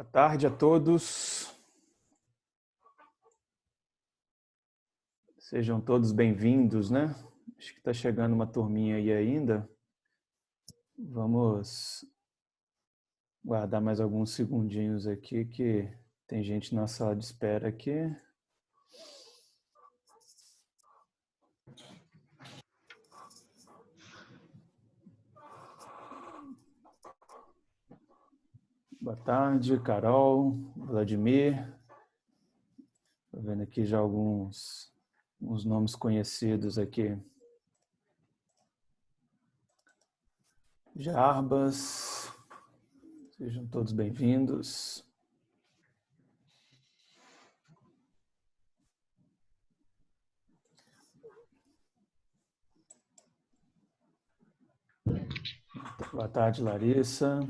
Boa tarde a todos. Sejam todos bem-vindos, né? Acho que está chegando uma turminha aí ainda. Vamos guardar mais alguns segundinhos aqui, que tem gente na sala de espera aqui. Boa tarde, Carol, Vladimir. Estou vendo aqui já alguns nomes conhecidos aqui. Jarbas, sejam todos bem-vindos. Boa tarde, Larissa.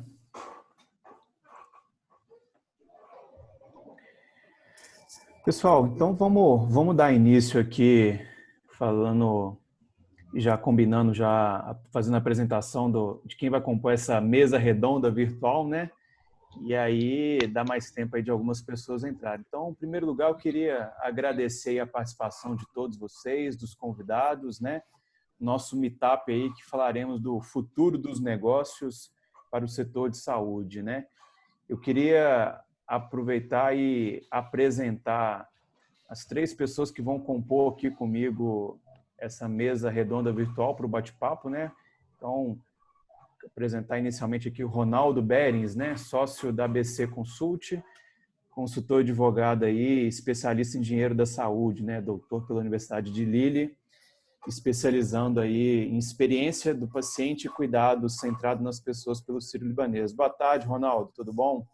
Pessoal, então vamos dar início aqui falando, já combinando, já fazendo a apresentação de quem vai compor essa mesa redonda virtual, né? E aí dá mais tempo aí de algumas pessoas entrarem. Então, em primeiro lugar, eu queria agradecer a participação de todos vocês, dos convidados, né? Nosso meetup aí que falaremos do futuro dos negócios para o setor de saúde, né? Eu queria aproveitar e apresentar as três pessoas que vão compor aqui comigo essa mesa redonda virtual para o bate-papo, né? Então, apresentar inicialmente aqui o Ronaldo Berens, né? Sócio da ABC Consult, consultor advogado aí, especialista em dinheiro da saúde, né? Doutor pela Universidade de Lille, especializando aí em experiência do paciente e cuidado centrado nas pessoas pelo Sírio-Libanês. Boa tarde, Ronaldo, tudo bom?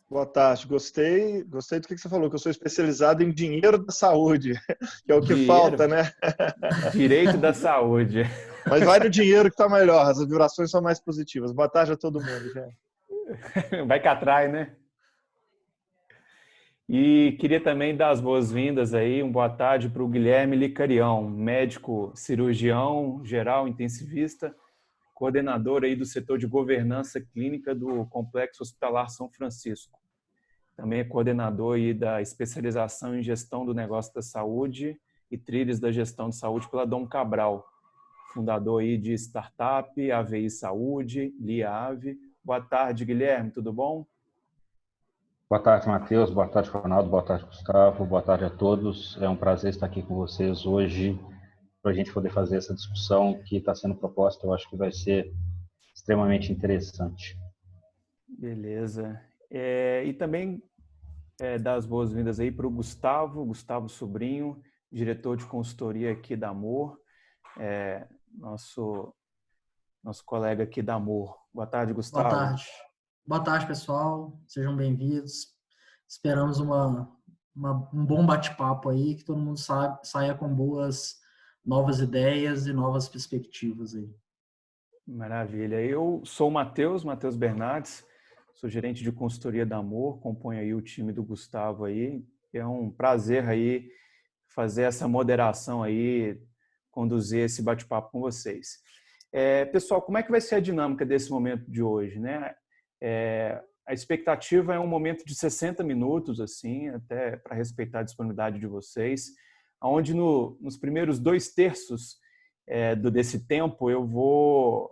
Boa tarde, gostei do que você falou, que eu sou especializado em dinheiro da saúde, que é o que falta, né? Direito da saúde. Mas vai no dinheiro que está melhor, as vibrações são mais positivas. Boa tarde a todo mundo, gente. Vai que atrai, né? E queria também dar as boas-vindas aí, uma boa tarde para o Guilherme Licarião, médico cirurgião geral intensivista, coordenador aí do setor de governança clínica do Complexo Hospitalar São Francisco. Também é coordenador aí da especialização em gestão do negócio da saúde e trilhas da gestão de saúde pela Dom Cabral, fundador aí de startup, AVI Saúde, Liave. Boa tarde, Guilherme, tudo bom? Boa tarde, Matheus. Boa tarde, Ronaldo. Boa tarde, Gustavo. Boa tarde a todos. É um prazer estar aqui com vocês hoje para a gente poder fazer essa discussão que está sendo proposta. Eu acho que vai ser extremamente interessante. Beleza. E também dar as boas-vindas aí para o Gustavo Sobrinho, diretor de consultoria aqui da Amor, nosso colega aqui da Amor. Boa tarde, Gustavo. Boa tarde. Boa tarde, pessoal. Sejam bem-vindos. Esperamos um bom bate-papo aí, que todo mundo saia com boas novas ideias e novas perspectivas aí. Maravilha. Eu sou o Matheus Bernardes, sou gerente de consultoria da Amor, componho aí o time do Gustavo aí. É um prazer aí fazer essa moderação aí, conduzir esse bate-papo com vocês. Pessoal, como é que vai ser a dinâmica desse momento de hoje, né? A expectativa é um momento de 60 minutos, assim, até para respeitar a disponibilidade de vocês, onde nos primeiros 2/3 desse tempo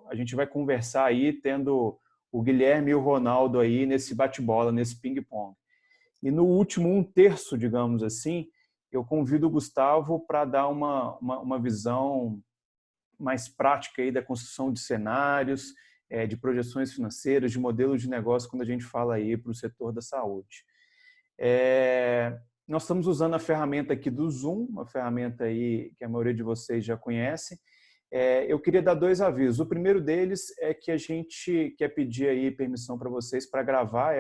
a gente vai conversar aí, tendo o Guilherme e o Ronaldo aí nesse bate-bola, nesse ping-pong. E no último 1/3, digamos assim, eu convido o Gustavo para dar uma visão mais prática aí da construção de cenários, de projeções financeiras, de modelos de negócio, quando a gente fala aí para o setor da saúde. Nós estamos usando a ferramenta aqui do Zoom, uma ferramenta aí que a maioria de vocês já conhece. Eu queria dar 2 avisos. O primeiro deles é que a gente quer pedir aí permissão para vocês para gravar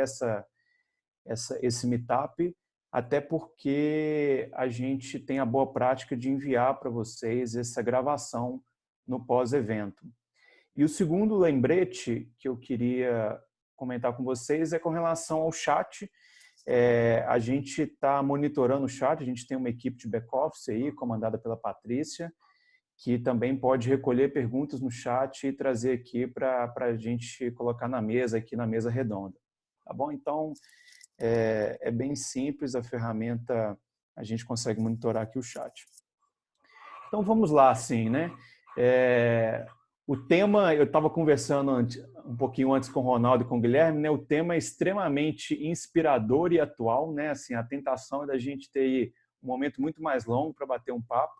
esse meetup, até porque a gente tem a boa prática de enviar para vocês essa gravação no pós-evento. E o segundo lembrete que eu queria comentar com vocês é com relação ao chat. A gente está monitorando o chat, a gente tem uma equipe de back-office aí, comandada pela Patrícia, que também pode recolher perguntas no chat e trazer aqui para a gente colocar na mesa, aqui na mesa redonda. tá bom? Então, é bem simples, a ferramenta, a gente consegue monitorar aqui o chat. Então, vamos lá, assim, né? O tema, eu estava conversando um pouquinho antes com o Ronaldo e com o Guilherme, né? O tema é extremamente inspirador e atual, né? Assim, a tentação é da gente ter aí um momento muito mais longo para bater um papo.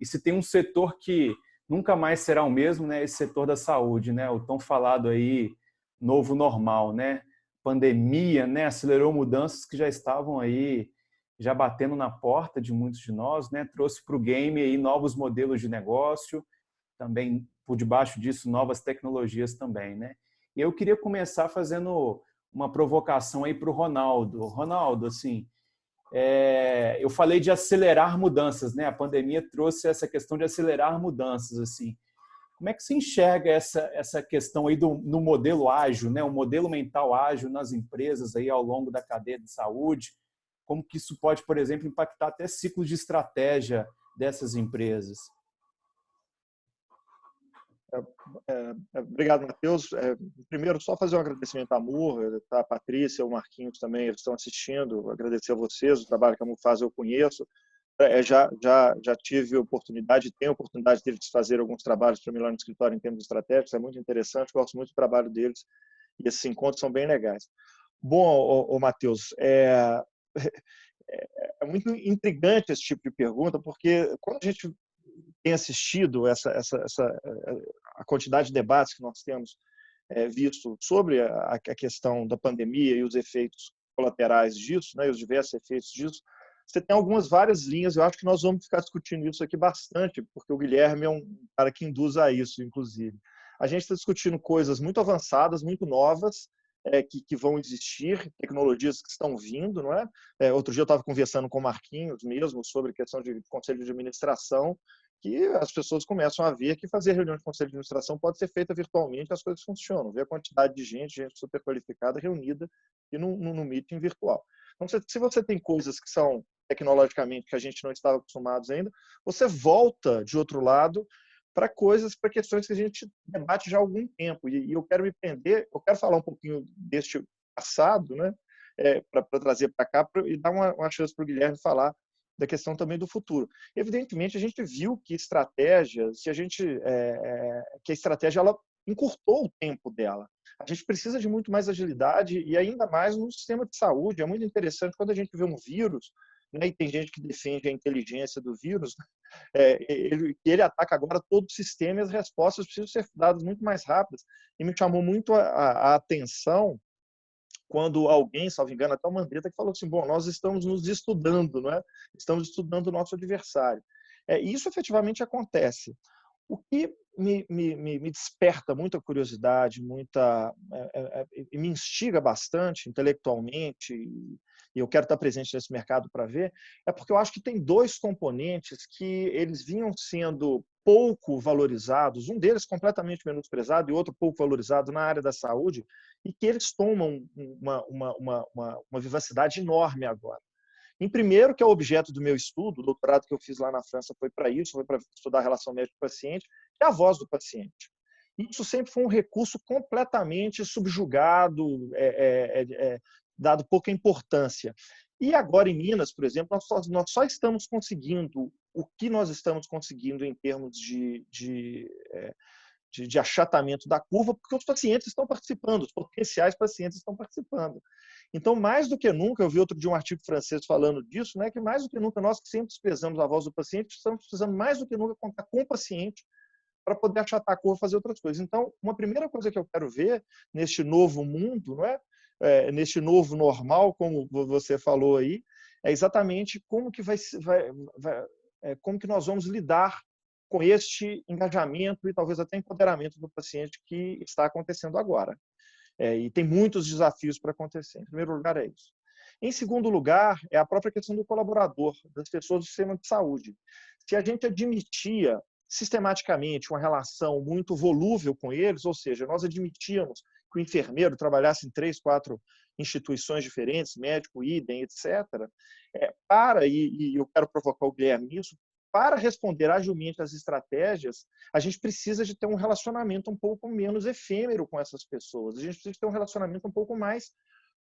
E se tem um setor que nunca mais será o mesmo, né? Esse setor da saúde, né? O tão falado aí novo normal, né? Pandemia, né? Acelerou mudanças que já estavam aí já batendo na porta de muitos de nós, né? Trouxe para o game aí novos modelos de negócio, também por debaixo disso novas tecnologias também, né? E eu queria começar fazendo uma provocação aí para o Ronaldo. Ronaldo, assim, eu falei de acelerar mudanças, né? A pandemia trouxe essa questão de acelerar mudanças, assim. Como é que se enxerga essa questão aí no modelo ágil, né? O modelo mental ágil nas empresas aí ao longo da cadeia de saúde? Como que isso pode, por exemplo, impactar até ciclos de estratégia dessas empresas? Obrigado, Matheus. Primeiro, só fazer um agradecimento à Amur, a Patrícia, o Marquinhos também estão assistindo. Agradecer a vocês, o trabalho que a Amur faz eu conheço. Já tive oportunidade, tenho oportunidade deles fazer alguns trabalhos para mim lá no escritório em termos estratégicos. É muito interessante, gosto muito do trabalho deles e esses encontros são bem legais. Bom, Matheus, é muito intrigante esse tipo de pergunta, porque quando a gente tem assistido a quantidade de debates que nós temos visto sobre a questão da pandemia e os efeitos colaterais disso, né, e os diversos efeitos disso, você tem várias linhas. Eu acho que nós vamos ficar discutindo isso aqui bastante, porque o Guilherme é um cara que induz a isso, inclusive. A gente está discutindo coisas muito avançadas, muito novas, que vão existir, tecnologias que estão vindo, não é? Outro dia eu estava conversando com o Marquinhos mesmo sobre questão de conselho de administração, que as pessoas começam a ver que fazer reunião de conselho de administração pode ser feita virtualmente, as coisas funcionam. Ver a quantidade de gente super qualificada reunida e no meeting virtual. Então, se você tem coisas que são tecnologicamente que a gente não estava acostumados ainda, você volta de outro lado para questões que a gente debate já há algum tempo. E eu quero me prender, eu quero falar um pouquinho deste passado, né, para trazer para cá e dar uma chance para o Guilherme falar da questão também do futuro. Evidentemente, a gente viu que que a estratégia ela encurtou o tempo dela. A gente precisa de muito mais agilidade e ainda mais no sistema de saúde. É muito interessante quando a gente vê um vírus, né, e tem gente que defende a inteligência do vírus, ele ataca agora todo o sistema e as respostas precisam ser dadas muito mais rápidas. E me chamou muito a atenção quando alguém, salvo engano, até o Mandetta, que falou assim, bom, nós estamos nos estudando, não é? Estamos estudando o nosso adversário. Isso efetivamente acontece. O que me desperta muita curiosidade, me instiga bastante intelectualmente, e eu quero estar presente nesse mercado para ver, é porque eu acho que tem dois componentes que eles vinham sendo pouco valorizados, um deles completamente menosprezado e outro pouco valorizado na área da saúde, e que eles tomam uma vivacidade enorme agora. Em primeiro, que é o objeto do meu estudo, o doutorado que eu fiz lá na França foi para isso, foi para estudar a relação médico-paciente, que é a voz do paciente. Isso sempre foi um recurso completamente subjugado, dado pouca importância. E agora, em Minas, por exemplo, nós só estamos conseguindo o que nós estamos conseguindo em termos de achatamento da curva, porque os pacientes estão participando, os potenciais pacientes estão participando. Então, mais do que nunca, eu vi outro dia um artigo francês falando disso, né, que mais do que nunca nós que sempre desprezamos a voz do paciente, estamos precisando mais do que nunca contar com o paciente para poder achatar a curva e fazer outras coisas. Então, uma primeira coisa que eu quero ver neste novo mundo, não é? Neste novo normal, como você falou aí, é exatamente como que como que nós vamos lidar com este engajamento e talvez até empoderamento do paciente que está acontecendo agora. E tem muitos desafios para acontecer. Em primeiro lugar, é isso. Em segundo lugar, é a própria questão do colaborador, das pessoas do sistema de saúde. Se a gente admitia sistematicamente uma relação muito volúvel com eles, ou seja, nós admitíamos que o enfermeiro trabalhasse em 3, 4 instituições diferentes, médico, idem, etc., e eu quero provocar o Guilherme nisso, para responder agilmente às estratégias, a gente precisa de ter um relacionamento um pouco menos efêmero com essas pessoas. A gente precisa de ter um relacionamento um pouco mais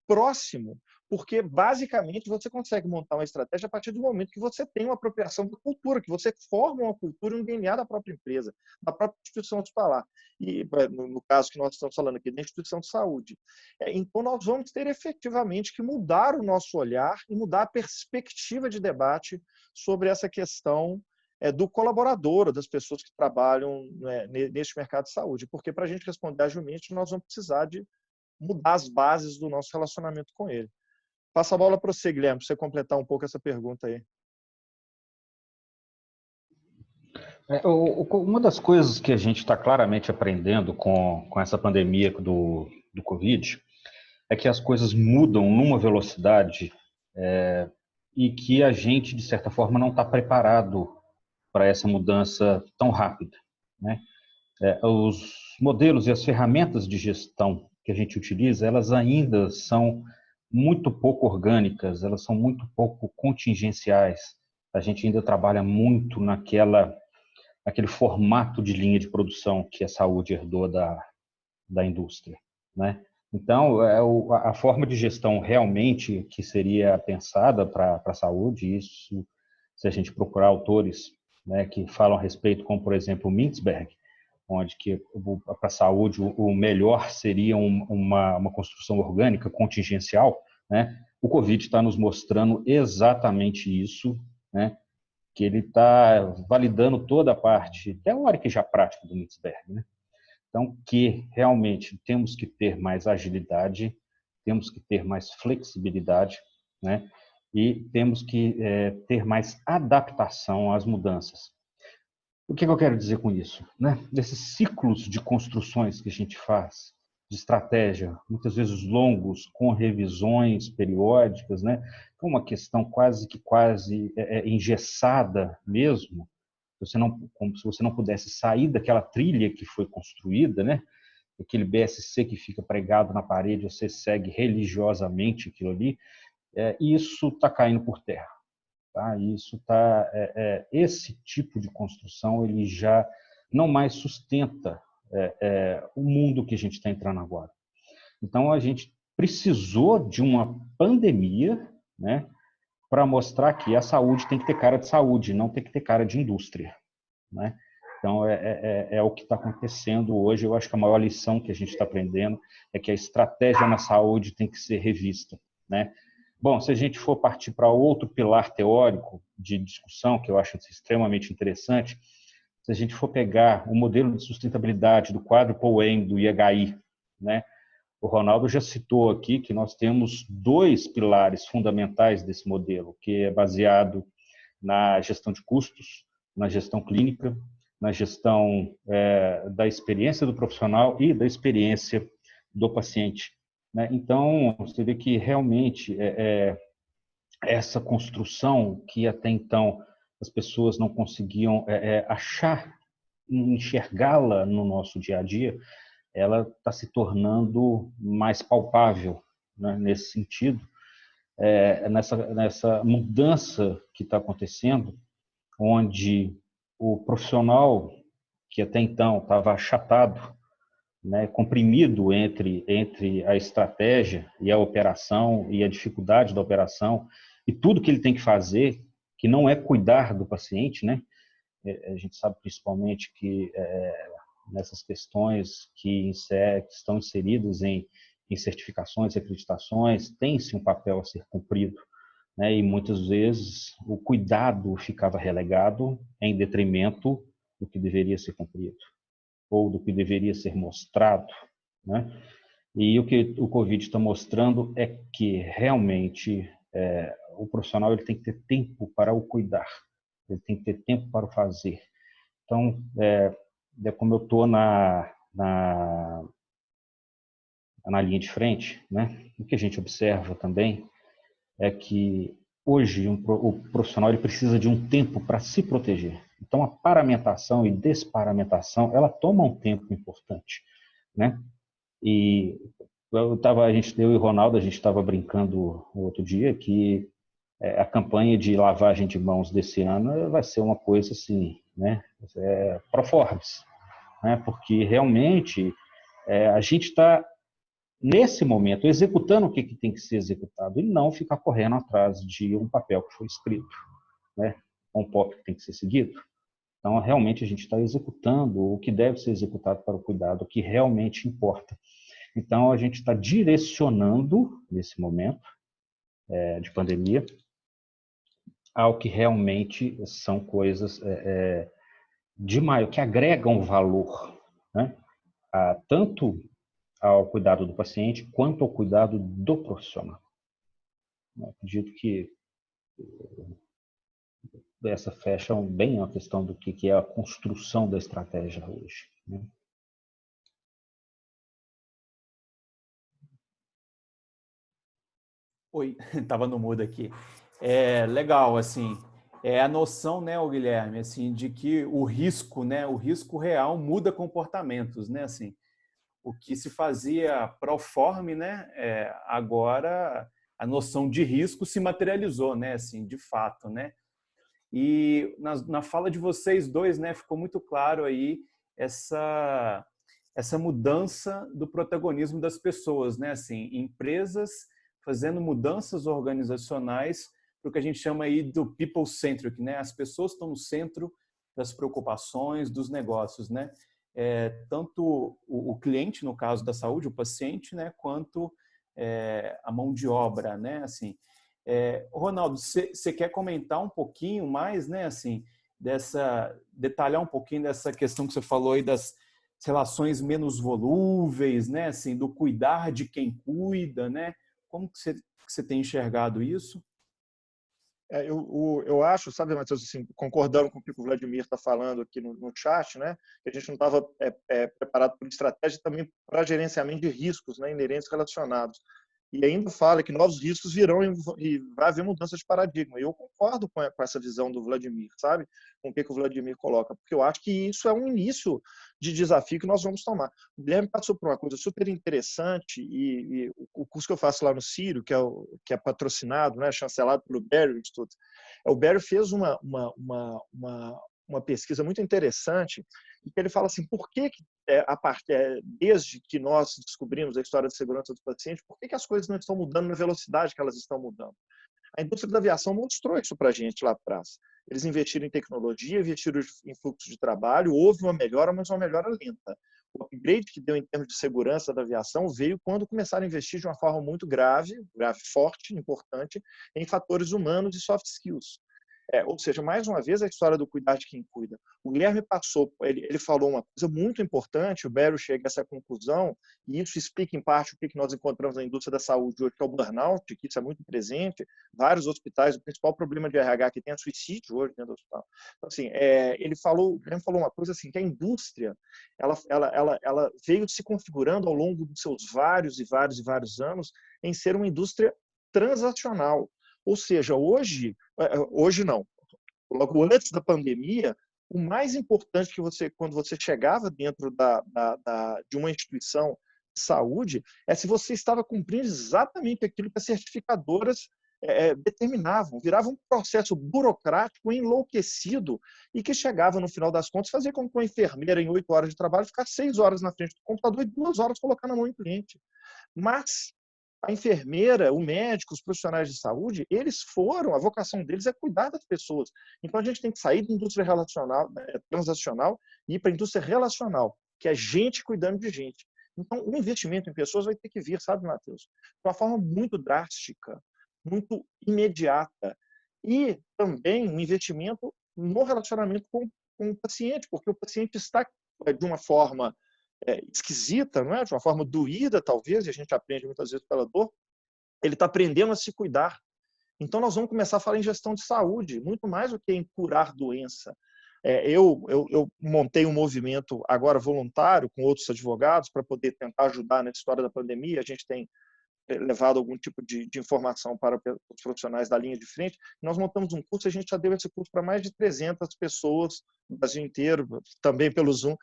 próximo, porque basicamente você consegue montar uma estratégia a partir do momento que você tem uma apropriação da cultura, que você forma uma cultura e um DNA da própria empresa, da própria instituição hospitalar. E no caso que nós estamos falando aqui, da instituição de saúde. Então nós vamos ter efetivamente que mudar o nosso olhar e mudar a perspectiva de debate sobre essa questão do colaborador, das pessoas que trabalham, né, neste mercado de saúde. Porque para a gente responder agilmente, nós vamos precisar de mudar as bases do nosso relacionamento com ele. Passa a bola para você, Guilherme, para você completar um pouco essa pergunta aí. Uma das coisas que a gente está claramente aprendendo com essa pandemia do Covid é que as coisas mudam numa velocidade e que a gente, de certa forma, não está preparado para essa mudança tão rápida, né? Os modelos e as ferramentas de gestão que a gente utiliza, elas ainda são muito pouco orgânicas, elas são muito pouco contingenciais. A gente ainda trabalha muito naquele formato de linha de produção que a saúde herdou da indústria, né? Então, a forma de gestão realmente que seria pensada para a saúde, isso, se a gente procurar autores, né, que falam a respeito, como, por exemplo, o Mintzberg, onde que para a saúde o melhor seria uma construção orgânica contingencial, né? O Covid está nos mostrando exatamente isso, né? Que ele está validando toda a parte teórica e já prática do Mintzberg, né? Então, que realmente temos que ter mais agilidade, temos que ter mais flexibilidade, né? E temos que ter mais adaptação às mudanças. O que eu quero dizer com isso, né? Desses ciclos de construções que a gente faz, de estratégia, muitas vezes longos, com revisões periódicas, né? É uma questão quase engessada mesmo. Como se você não pudesse sair daquela trilha que foi construída, né? Aquele BSC que fica pregado na parede, você segue religiosamente aquilo ali, isso está caindo por terra. Tá? Esse tipo de construção ele já não mais sustenta o mundo que a gente está entrando agora. Então, a gente precisou de uma pandemia, né, para mostrar que a saúde tem que ter cara de saúde, não tem que ter cara de indústria, né? Então, é o que está acontecendo hoje. Eu acho que a maior lição que a gente está aprendendo é que a estratégia na saúde tem que ser revista, né? Bom, se a gente for partir para outro pilar teórico de discussão, que eu acho extremamente interessante, se a gente for pegar o modelo de sustentabilidade do Quadruple Aim do IHI, né? O Ronaldo já citou aqui que nós temos 2 pilares fundamentais desse modelo, que é baseado na gestão de custos, na gestão clínica, na gestão da experiência do profissional e da experiência do paciente, né? Então, você vê que realmente essa construção que até então as pessoas não conseguiam enxergá-la no nosso dia a dia, ela está se tornando mais palpável, né, nesse sentido, nessa mudança que está acontecendo, onde o profissional que até então estava achatado, né, comprimido entre a estratégia e a operação e a dificuldade da operação e tudo que ele tem que fazer, que não é cuidar do paciente, né? A gente sabe principalmente que nessas questões que estão inseridas em certificações e acreditações, tem-se um papel a ser cumprido, né? E muitas vezes o cuidado ficava relegado em detrimento do que deveria ser cumprido ou do que deveria ser mostrado, né? E o que o Covid está mostrando é que realmente o profissional ele tem que ter tempo para o cuidar, ele tem que ter tempo para o fazer. Então, como eu estou na linha de frente, né? O que a gente observa também é que hoje o profissional ele precisa de um tempo para se proteger. Então, a paramentação e desparamentação, ela toma um tempo importante, né? E eu e o Ronaldo, a gente estava brincando o outro dia que a campanha de lavagem de mãos desse ano vai ser uma coisa assim, né? Pro Forbes, né? Porque realmente a gente está nesse momento, executando o que tem que ser executado e não ficar correndo atrás de um papel que foi escrito, né? Um POP que tem que ser seguido. Então, realmente, a gente está executando o que deve ser executado para o cuidado, o que realmente importa. Então, a gente está direcionando, nesse momento de pandemia, ao que realmente são coisas de maior, que agregam valor, né? Tanto ao cuidado do paciente quanto ao cuidado do profissional. Eu acredito que essa fecha bem a questão do que é a construção da estratégia hoje, né? Oi, estava no mudo aqui. Legal, assim, a noção, né, Guilherme, assim, de que o risco, né, o risco real muda comportamentos, né, assim, o que se fazia proforme, né, agora a noção de risco se materializou, né, assim, de fato, né. E na fala de vocês dois, né, ficou muito claro aí essa mudança do protagonismo das pessoas, né, assim, empresas fazendo mudanças organizacionais para o que a gente chama aí do people-centric, né, as pessoas estão no centro das preocupações, dos negócios, né, tanto o cliente, no caso da saúde, o paciente, né, quanto a mão de obra, né, assim. Ronaldo, você quer comentar um pouquinho mais, né, assim, detalhar um pouquinho dessa questão que você falou aí das relações menos volúveis, né, assim, do cuidar de quem cuida, né? Como que você tem enxergado isso? Eu acho, sabe, Matheus, assim, concordando com o que o Vladimir está falando aqui no chat, né, que a gente não estava preparado por estratégia também para gerenciamento de riscos, né, inerentes relacionados. E ainda fala que novos riscos virão e vai haver mudança de paradigma. E eu concordo com essa visão do Vladimir, sabe? Com o que o Vladimir coloca, porque eu acho que isso é um início de desafio que nós vamos tomar. O Guilherme passou por uma coisa super interessante e o curso que eu faço lá no Círio, que é patrocinado, né, chancelado pelo Barry Institute, o Barry fez uma pesquisa muito interessante em que ele fala assim, por que desde que nós descobrimos a história de segurança do paciente, por que as coisas não estão mudando na velocidade que elas estão mudando? A indústria da aviação mostrou isso para a gente lá atrás. Eles investiram em tecnologia, investiram em fluxo de trabalho, houve uma melhora, mas uma melhora lenta. O upgrade que deu em termos de segurança da aviação veio quando começaram a investir de uma forma muito grave, forte, importante, em fatores humanos e soft skills. Ou seja, mais uma vez, a história do cuidar de quem cuida. O Guilherme ele falou uma coisa muito importante, o Barry chega a essa conclusão, e isso explica em parte o que nós encontramos na indústria da saúde hoje, que é o burnout, que isso é muito presente. Vários hospitais, o principal problema de RH que tem é suicídio hoje dentro do hospital. Então, assim, o Guilherme falou uma coisa assim, que a indústria ela veio se configurando ao longo dos seus vários anos em ser uma indústria transacional. Ou seja, hoje não, logo antes da pandemia, o mais importante que quando você chegava dentro de uma instituição de saúde, é se você estava cumprindo exatamente aquilo que as certificadoras determinavam. Virava um processo burocrático enlouquecido e que chegava, no final das contas, fazer com que uma enfermeira, em 8 horas de trabalho, ficasse 6 horas na frente do computador e 2 horas colocar na mão do cliente. Mas a enfermeira, o médico, os profissionais de saúde, a vocação deles é cuidar das pessoas. Então, a gente tem que sair da indústria transacional e ir para a indústria relacional, que é gente cuidando de gente. Então, o investimento em pessoas vai ter que vir, sabe, Matheus? De uma forma muito drástica, muito imediata. E também um investimento no relacionamento com o paciente, porque o paciente está de uma forma esquisita, não é? De uma forma doída, talvez, e a gente aprende muitas vezes pela dor, ele está aprendendo a se cuidar. Então, nós vamos começar a falar em gestão de saúde, muito mais do que em curar doença. Eu montei um movimento agora voluntário com outros advogados para poder tentar ajudar nessa história da pandemia. A gente tem levado algum tipo de informação para os profissionais da linha de frente. Nós montamos um curso, a gente já deu esse curso para mais de 300 pessoas no Brasil inteiro, também pelo Zoom,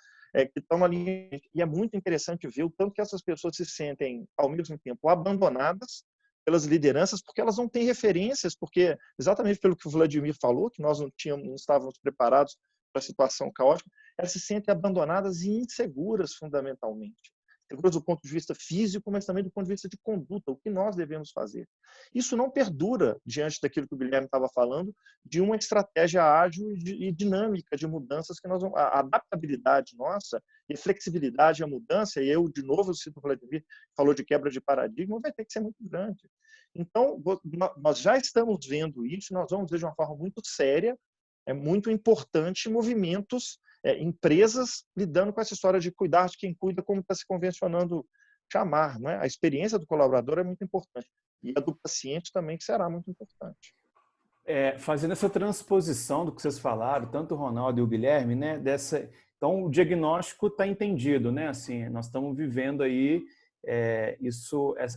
que estão ali. E é muito interessante ver o tanto que essas pessoas se sentem, ao mesmo tempo, abandonadas pelas lideranças, porque elas não têm referências, porque, exatamente pelo que o Vladimir falou, que nós não estávamos preparados para a situação caótica, elas se sentem abandonadas e inseguras, fundamentalmente. seguros do ponto de vista físico, mas também do ponto de vista de conduta, o que nós devemos fazer. Isso não perdura diante daquilo que o Guilherme estava falando, de uma estratégia ágil e dinâmica de mudanças que nós vamos, a adaptabilidade nossa e flexibilidade à mudança, e eu, de novo, eu cito o Vladimir, falou de quebra de paradigma, vai ter que ser muito grande. Então, nós já estamos vendo isso, nós vamos ver de uma forma muito séria, é muito importante, movimentos, empresas lidando com essa história de cuidar de quem cuida, como está se convencionando chamar. Não é? A experiência do colaborador é muito importante. E a do paciente também será muito importante. Fazendo essa transposição do que vocês falaram, tanto o Ronaldo e o Guilherme, né, então o diagnóstico está entendido, né? Assim, nós estamos vivendo aí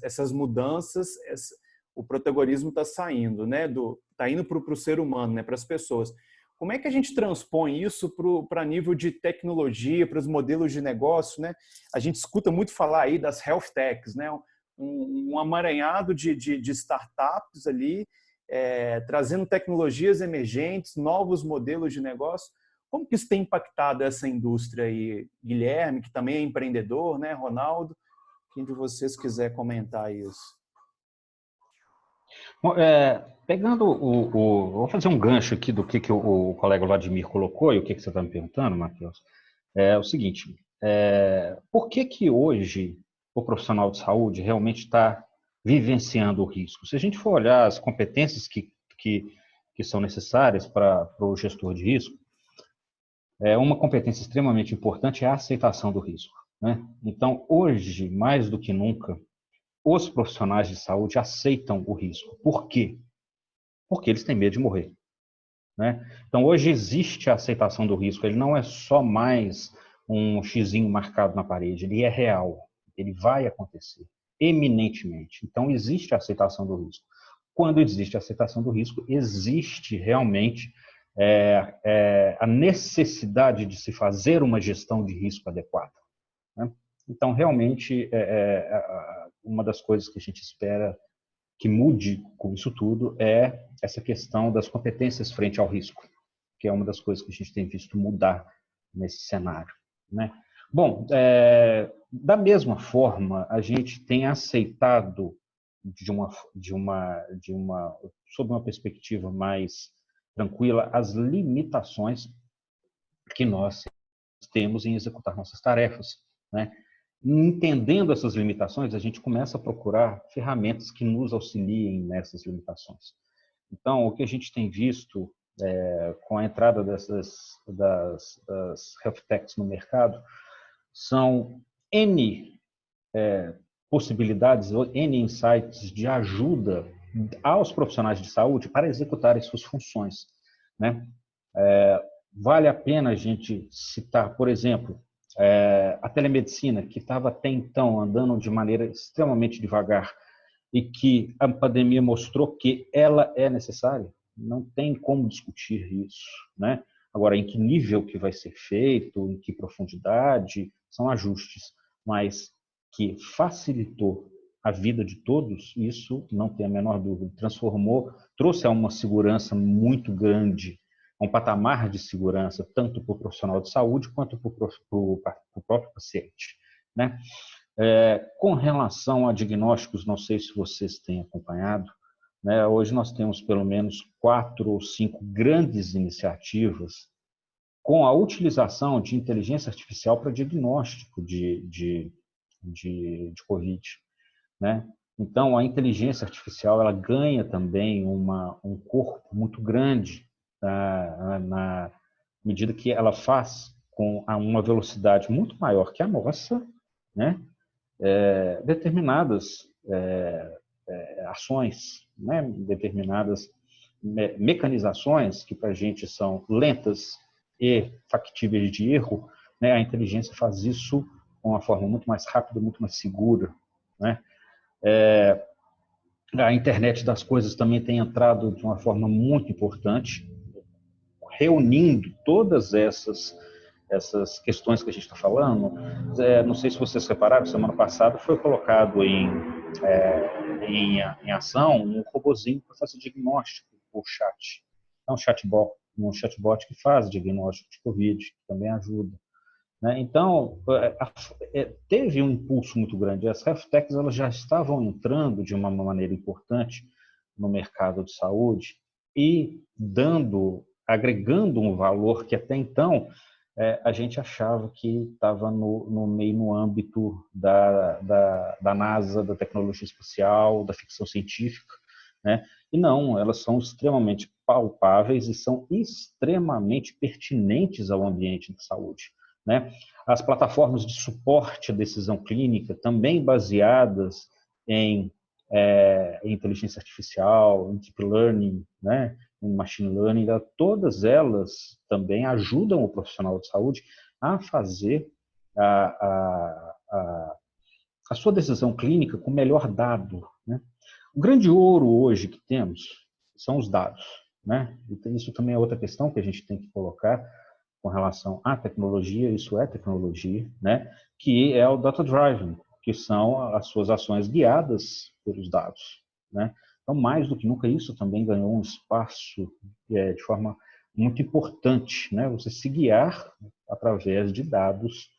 essas mudanças, o protagonismo está saindo, né? Está indo para o ser humano, né? Para as pessoas. Como é que a gente transpõe isso para nível de tecnologia, para os modelos de negócio, né? A gente escuta muito falar aí das health techs, né? Um amaranhado de startups ali, trazendo tecnologias emergentes, novos modelos de negócio. Como que isso tem impactado essa indústria aí? Guilherme, que também é empreendedor, né? Ronaldo, quem de vocês quiser comentar isso? Bom, pegando vou fazer um gancho aqui do que o colega Vladimir colocou e o que você está me perguntando, Matheus. É o seguinte, por que hoje o profissional de saúde realmente está vivenciando o risco? Se a gente for olhar as competências que são necessárias para o gestor de risco, uma competência extremamente importante é a aceitação do risco, né? Então, hoje, mais do que nunca, os profissionais de saúde aceitam o risco. Por quê? Porque eles têm medo de morrer, né? Então, hoje existe a aceitação do risco. Ele não é só mais um xizinho marcado na parede. Ele é real. Ele vai acontecer, eminentemente. Então, existe a aceitação do risco. Quando existe a aceitação do risco, existe realmente a necessidade de se fazer uma gestão de risco adequada, né? Então, realmente, uma das coisas que a gente espera que mude com isso tudo é essa questão das competências frente ao risco, que é uma das coisas que a gente tem visto mudar nesse cenário, né? Bom, da mesma forma, a gente tem aceitado sob uma perspectiva mais tranquila, as limitações que nós temos em executar nossas tarefas, né? Entendendo essas limitações, a gente começa a procurar ferramentas que nos auxiliem nessas limitações. Então, o que a gente tem visto com a entrada das health techs no mercado são N possibilidades, N insights de ajuda aos profissionais de saúde para executarem suas funções, né? Vale a pena a gente citar, por exemplo, a telemedicina, que estava até então andando de maneira extremamente devagar e que a pandemia mostrou que ela é necessária. Não tem como discutir isso, né? Agora, em que nível que vai ser feito, em que profundidade, são ajustes, mas que facilitou a vida de todos, isso não tem a menor dúvida. Trouxe a uma segurança muito grande, um patamar de segurança, tanto para o profissional de saúde quanto para o próprio paciente, né? Com relação a diagnósticos, não sei se vocês têm acompanhado, né? Hoje nós temos pelo menos 4 ou 5 grandes iniciativas com a utilização de inteligência artificial para diagnóstico de COVID, né? Então, a inteligência artificial ela ganha também um corpo muito grande na medida que ela faz com uma velocidade muito maior que a nossa, né? Determinadas ações, né? Determinadas mecanizações que para a gente são lentas e factíveis de erro, né? A inteligência faz isso de uma forma muito mais rápida, muito mais segura, né? A internet das coisas também tem entrado de uma forma muito importante, reunindo todas essas questões que a gente está falando. Não sei se vocês repararam, semana passada foi colocado em ação um robozinho para fazer diagnóstico por chat. É um chatbot que faz diagnóstico de Covid, que também ajuda. né? Então, teve um impulso muito grande. As health techs elas já estavam entrando de uma maneira importante no mercado de saúde e agregando um valor que até então a gente achava que estava meio no âmbito da NASA, da tecnologia espacial, da ficção científica, né? E não, elas são extremamente palpáveis e são extremamente pertinentes ao ambiente de saúde, né? As plataformas de suporte à decisão clínica, também baseadas em inteligência artificial, em deep learning, né? Em machine learning, todas elas também ajudam o profissional de saúde a fazer a sua decisão clínica com o melhor dado, né? O grande ouro hoje que temos são os dados, né? E isso também é outra questão que a gente tem que colocar com relação à tecnologia, isso é tecnologia, né? Que é o data driven, que são as suas ações guiadas pelos dados, né? Então, mais do que nunca, isso também ganhou um espaço de forma muito importante, né? Você se guiar através de dados,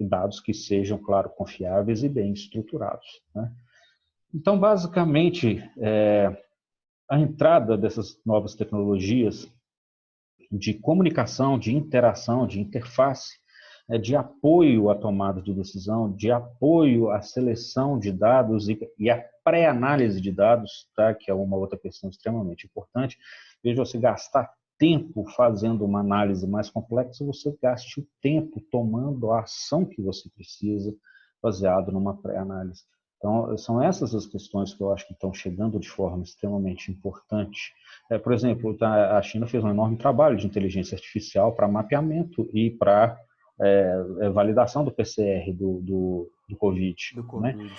dados que sejam, claro, confiáveis e bem estruturados, né? Então, basicamente, a entrada dessas novas tecnologias de comunicação, de interação, de interface, de apoio à tomada de decisão, de apoio à seleção de dados e à pré-análise de dados, tá? Que é uma outra questão extremamente importante. Veja, você gastar tempo fazendo uma análise mais complexa, você gaste o tempo tomando a ação que você precisa, baseado numa pré-análise. Então, são essas as questões que eu acho que estão chegando de forma extremamente importante. Por exemplo, a China fez um enorme trabalho de inteligência artificial para mapeamento e para validação do PCR do COVID. Do né? Covid.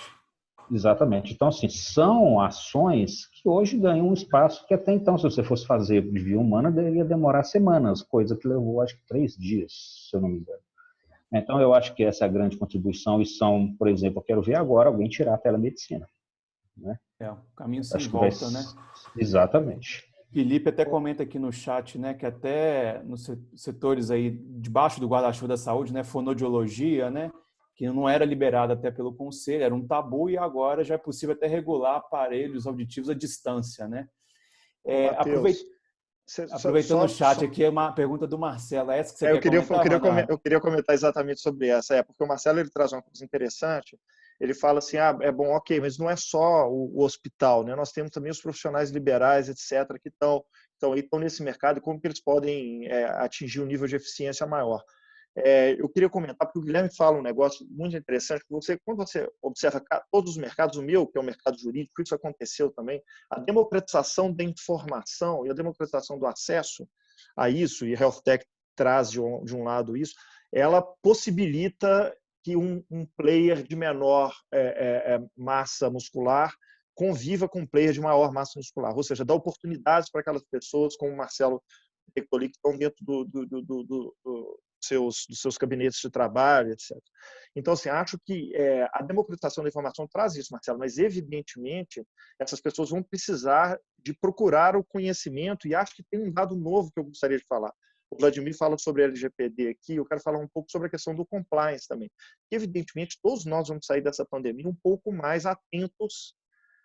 Exatamente. Então, assim, são ações que hoje ganham um espaço que até então, se você fosse fazer de via humana, ia demorar semanas, coisa que levou, acho que, 3 dias, se eu não me engano. Então, eu acho que essa é a grande contribuição e são, por exemplo, eu quero ver agora alguém tirar a telemedicina. Né? Um caminho sem acho volta, né? Exatamente. Felipe até comenta aqui no chat, né, que até nos setores aí debaixo do guarda-chuva da saúde, né, fonoaudiologia, né, que não era liberada até pelo conselho, era um tabu e agora já é possível até regular aparelhos auditivos à distância, né? Matheus, Aproveitando o chat aqui, é uma pergunta do Marcelo. É essa que você quer comentar, eu queria comentar exatamente sobre essa. Porque o Marcelo ele traz uma coisa interessante. Ele fala assim, é bom, ok, mas não é só o hospital, né? Nós temos também os profissionais liberais, etc., que estão nesse mercado e como que eles podem atingir um nível de eficiência maior. Eu queria comentar, porque o Guilherme fala um negócio muito interessante, que quando você observa todos os mercados, o meu, que é o mercado jurídico, isso aconteceu também, a democratização da informação e a democratização do acesso a isso, e a Health Tech traz de um lado isso, ela possibilita que um player de menor massa muscular conviva com um player de maior massa muscular, ou seja, dá oportunidades para aquelas pessoas, como o Marcelo Tectoli, que estão dentro dos seus gabinetes de trabalho, etc. Então, assim, acho que a democratização da informação traz isso, Marcelo, mas, evidentemente, essas pessoas vão precisar de procurar o conhecimento e acho que tem um dado novo que eu gostaria de falar. O Vladimir fala sobre LGPD aqui, eu quero falar um pouco sobre a questão do compliance também. Evidentemente, todos nós vamos sair dessa pandemia um pouco mais atentos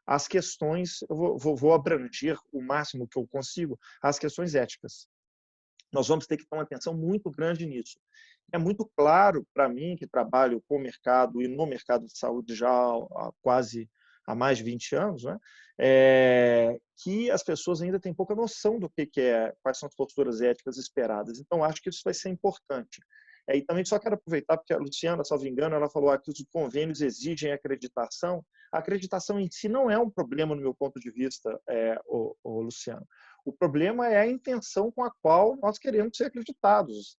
às questões, eu vou abranger o máximo que eu consigo, às questões éticas. Nós vamos ter que ter uma atenção muito grande nisso. É muito claro para mim, que trabalho com o mercado e no mercado de saúde já há mais de 20 anos, né? Que as pessoas ainda têm pouca noção do que é, quais são as posturas éticas esperadas. Então, acho que isso vai ser importante. E também só quero aproveitar, porque a Luciana, salvo engano, ela falou que os convênios exigem acreditação. A acreditação em si não é um problema, no meu ponto de vista, Luciano. O problema é a intenção com a qual nós queremos ser acreditados.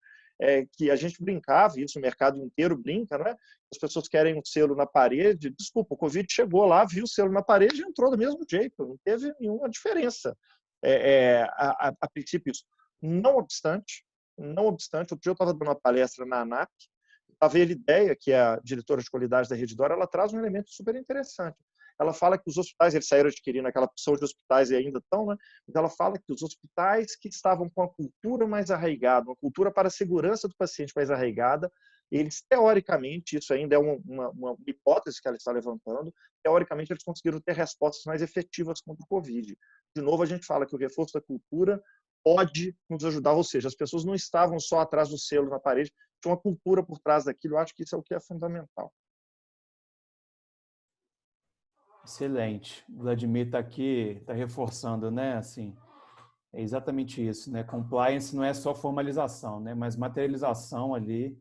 Que a gente brincava, isso o mercado inteiro brinca, né? As pessoas querem um selo na parede. Desculpa, o Covid chegou lá, viu o selo na parede e entrou do mesmo jeito. Não teve nenhuma diferença. A princípio, isso. Não obstante, outro dia eu estava dando uma palestra na ANAC, a Velia Ideia, que é a diretora de qualidade da Redditor, ela traz um elemento super interessante. ela fala que os hospitais, eles saíram adquirindo aquela porção de hospitais e ainda estão, né? Mas ela fala que os hospitais que estavam com a cultura mais arraigada, uma cultura para a segurança do paciente mais arraigada, eles, teoricamente, isso ainda é uma hipótese que ela está levantando, teoricamente eles conseguiram ter respostas mais efetivas contra o Covid. De novo, a gente fala que o reforço da cultura pode nos ajudar, ou seja, as pessoas não estavam só atrás do selo na parede, tinha uma cultura por trás daquilo, eu acho que isso é o que é fundamental. Excelente. O Vladimir está aqui, está reforçando, né? Assim, é exatamente isso, né? Compliance não é só formalização, né? Mas materialização ali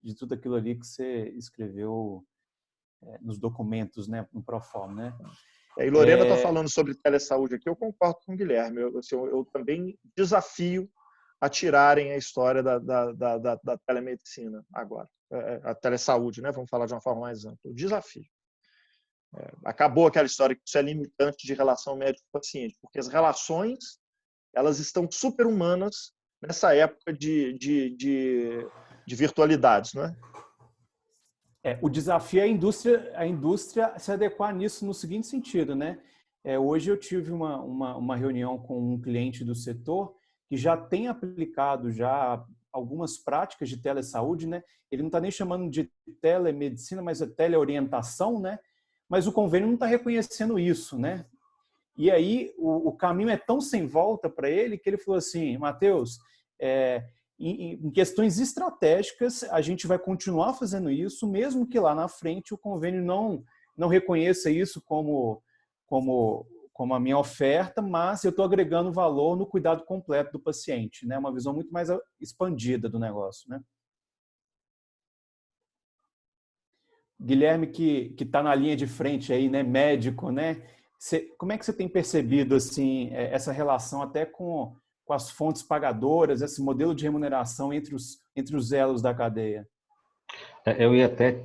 de tudo aquilo ali que você escreveu nos documentos, né? No Proform, né? E Lorena está falando sobre telesaúde aqui, eu concordo com o Guilherme. Eu também desafio a tirarem a história da telemedicina agora. A telesaúde, né? Vamos falar de uma forma mais ampla. O desafio. Acabou aquela história que isso é limitante de relação médico-paciente, porque as relações elas estão super-humanas nessa época de virtualidades, não é? O desafio é a indústria se adequar nisso no seguinte sentido, né? Hoje eu tive uma reunião com um cliente do setor que já tem aplicado já algumas práticas de telesaúde, né? Ele não está nem chamando de telemedicina, mas é teleorientação, né? Mas o convênio não está reconhecendo isso, né? E aí o caminho é tão sem volta para ele que ele falou assim, Matheus, em questões estratégicas, a gente vai continuar fazendo isso, mesmo que lá na frente o convênio não reconheça isso como a minha oferta, mas eu estou agregando valor no cuidado completo do paciente, né? Uma visão muito mais expandida do negócio, né? Guilherme, que está na linha de frente aí, né? Médico, né? Como é que você tem percebido assim, essa relação até com as fontes pagadoras, esse modelo de remuneração entre os elos da cadeia? Eu ia até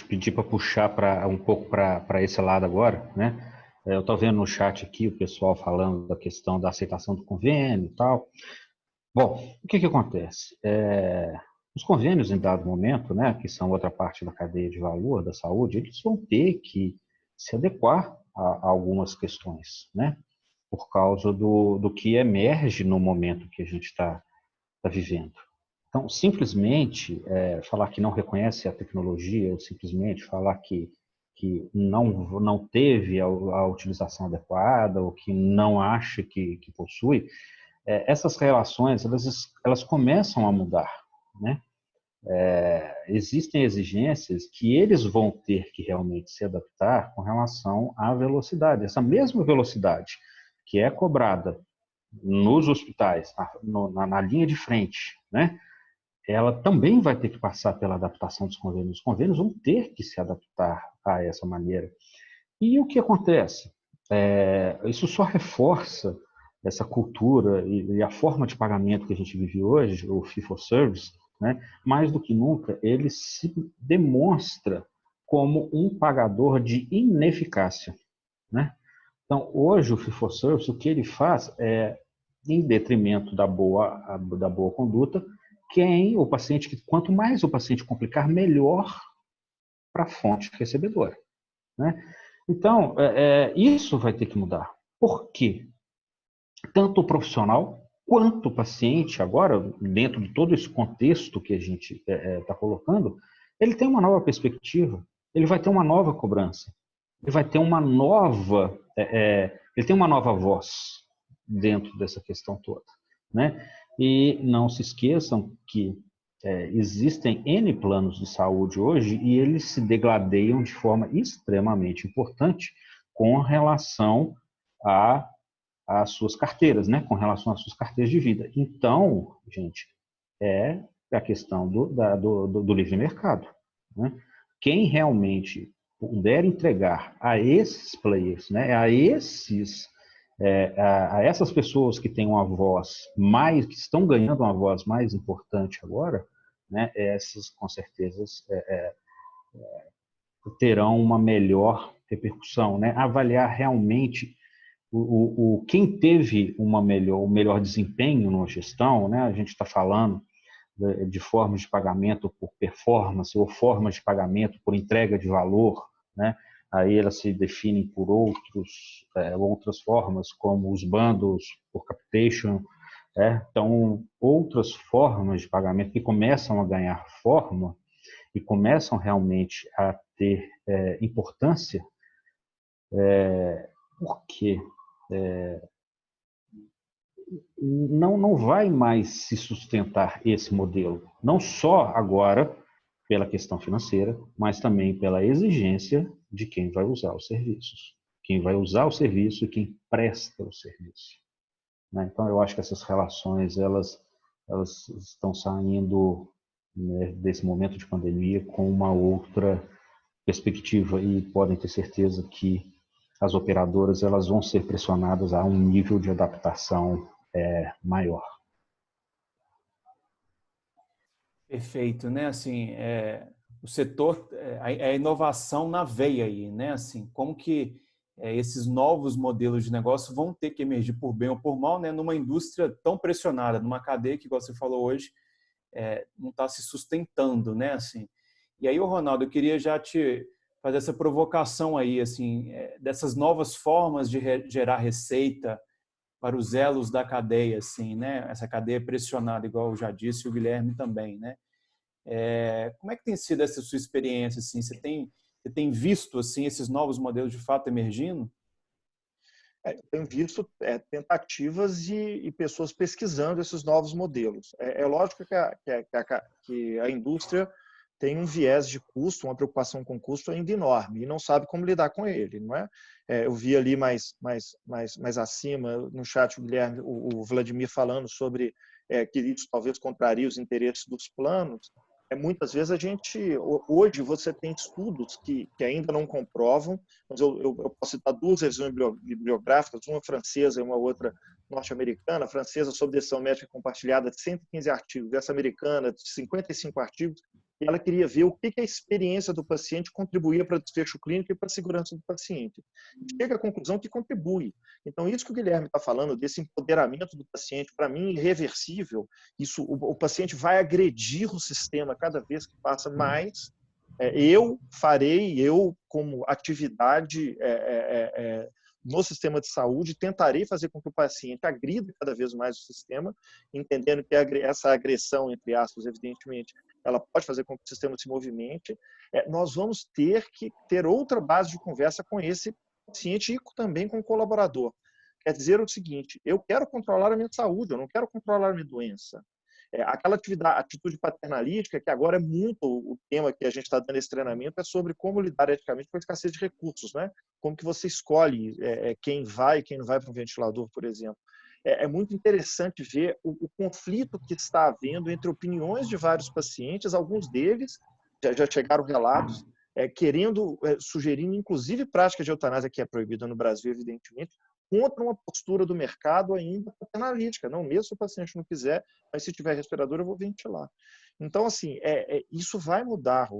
pedir para puxar um pouco para esse lado agora, né? Eu estou vendo no chat aqui o pessoal falando da questão da aceitação do convênio e tal. Bom, o que acontece? Os convênios, em dado momento, né, que são outra parte da cadeia de valor da saúde, eles vão ter que se adequar a algumas questões, né? Por causa do que emerge no momento que a gente está vivendo. Então, simplesmente falar que não reconhece a tecnologia, ou simplesmente falar que não teve a utilização adequada, ou que não acha que possui, essas relações elas começam a mudar, né? Existem exigências que eles vão ter que realmente se adaptar com relação à velocidade. Essa mesma velocidade que é cobrada nos hospitais, na linha de frente, né? Ela também vai ter que passar pela adaptação dos convênios. Os convênios vão ter que se adaptar a essa maneira. E o que acontece? Isso só reforça essa cultura e a forma de pagamento que a gente vive hoje, o fee-for-service, né? Mais do que nunca, ele se demonstra como um pagador de ineficácia, né? Então, hoje, o fee-for-service, o que ele faz em detrimento da boa conduta, o paciente, quanto mais o paciente complicar, melhor para a fonte recebedora, né? Então, isso vai ter que mudar. Por quê? Tanto o profissional quanto o paciente, agora, dentro de todo esse contexto que a gente está colocando, ele tem uma nova perspectiva, ele vai ter uma nova cobrança, ele vai ter uma nova, ele tem uma nova voz dentro dessa questão toda, né? E não se esqueçam que existem N planos de saúde hoje e eles se degradeiam de forma extremamente importante com relação às suas carteiras, né? Com relação às suas carteiras de vida. Então, gente, é a questão do livre mercado, né? Quem realmente puder entregar a esses players, né? A essas pessoas que têm uma voz que estão ganhando uma voz mais importante agora, né? Essas com certeza terão uma melhor repercussão, né? Avaliar realmente quem teve o melhor desempenho na gestão, né? A gente está falando de formas de pagamento por performance ou formas de pagamento por entrega de valor, né? aí elas se definem por outras formas, como os bundles por capitation, então outras formas de pagamento que começam a ganhar forma e começam realmente a ter importância, porque não vai mais se sustentar esse modelo, não só agora pela questão financeira, mas também pela exigência de quem vai usar os serviços. Quem vai usar o serviço e quem presta o serviço. Né? Então, eu acho que essas relações, elas estão saindo, né, desse momento de pandemia com uma outra perspectiva e podem ter certeza que as operadoras elas vão ser pressionadas a um nível de adaptação maior. Perfeito, né? Assim, o setor, a inovação na veia aí, né? Assim, como que esses novos modelos de negócio vão ter que emergir por bem ou por mal, né? Numa indústria tão pressionada, numa cadeia que, igual você falou hoje, não está se sustentando, né? Assim, e aí, Ronaldo, eu queria já te fazer essa provocação aí, assim, dessas novas formas de gerar receita para os elos da cadeia, assim, né? Essa cadeia pressionada, igual eu já disse, e o Guilherme também, né? Como é que tem sido essa sua experiência, assim? Você tem visto, assim, esses novos modelos de fato emergindo? Eu tenho visto tentativas e pessoas pesquisando esses novos modelos. É lógico que a indústria tem um viés de custo, uma preocupação com custo ainda enorme e não sabe como lidar com ele, não é? Eu vi ali mais acima no chat o Guilherme, o Vladimir falando sobre que isso talvez contraria os interesses dos planos. Muitas vezes hoje você tem estudos que ainda não comprovam, mas eu posso citar duas revisões bibliográficas, uma francesa e uma outra norte-americana. A francesa sobre decisão médica compartilhada de 115 artigos, essa americana de 55 artigos, e ela queria ver o que a experiência do paciente contribuía para o desfecho clínico e para a segurança do paciente. Chega à conclusão que contribui. Então, isso que o Guilherme está falando, desse empoderamento do paciente, para mim, irreversível, o paciente vai agredir o sistema cada vez que passa mais. Eu como atividade no sistema de saúde, tentarei fazer com que o paciente agrida cada vez mais o sistema, entendendo que essa agressão, entre aspas, evidentemente, ela pode fazer com que o sistema se movimente. Nós vamos ter que ter outra base de conversa com esse paciente e também com o colaborador. Quer dizer o seguinte, eu quero controlar a minha saúde, eu não quero controlar a minha doença. Aquela atitude paternalística, que agora é muito o tema que a gente está dando esse treinamento, é sobre como lidar eticamente com a escassez de recursos, né? Como que você escolhe quem vai e quem não vai para um ventilador, por exemplo. É muito interessante ver o conflito que está havendo entre opiniões de vários pacientes, alguns deles já chegaram relatos, querendo, sugerindo, inclusive, prática de eutanásia, que é proibida no Brasil, evidentemente, contra uma postura do mercado ainda paternalística. Não, mesmo se o paciente não quiser, mas se tiver respirador, eu vou ventilar. Então, assim, isso vai mudar,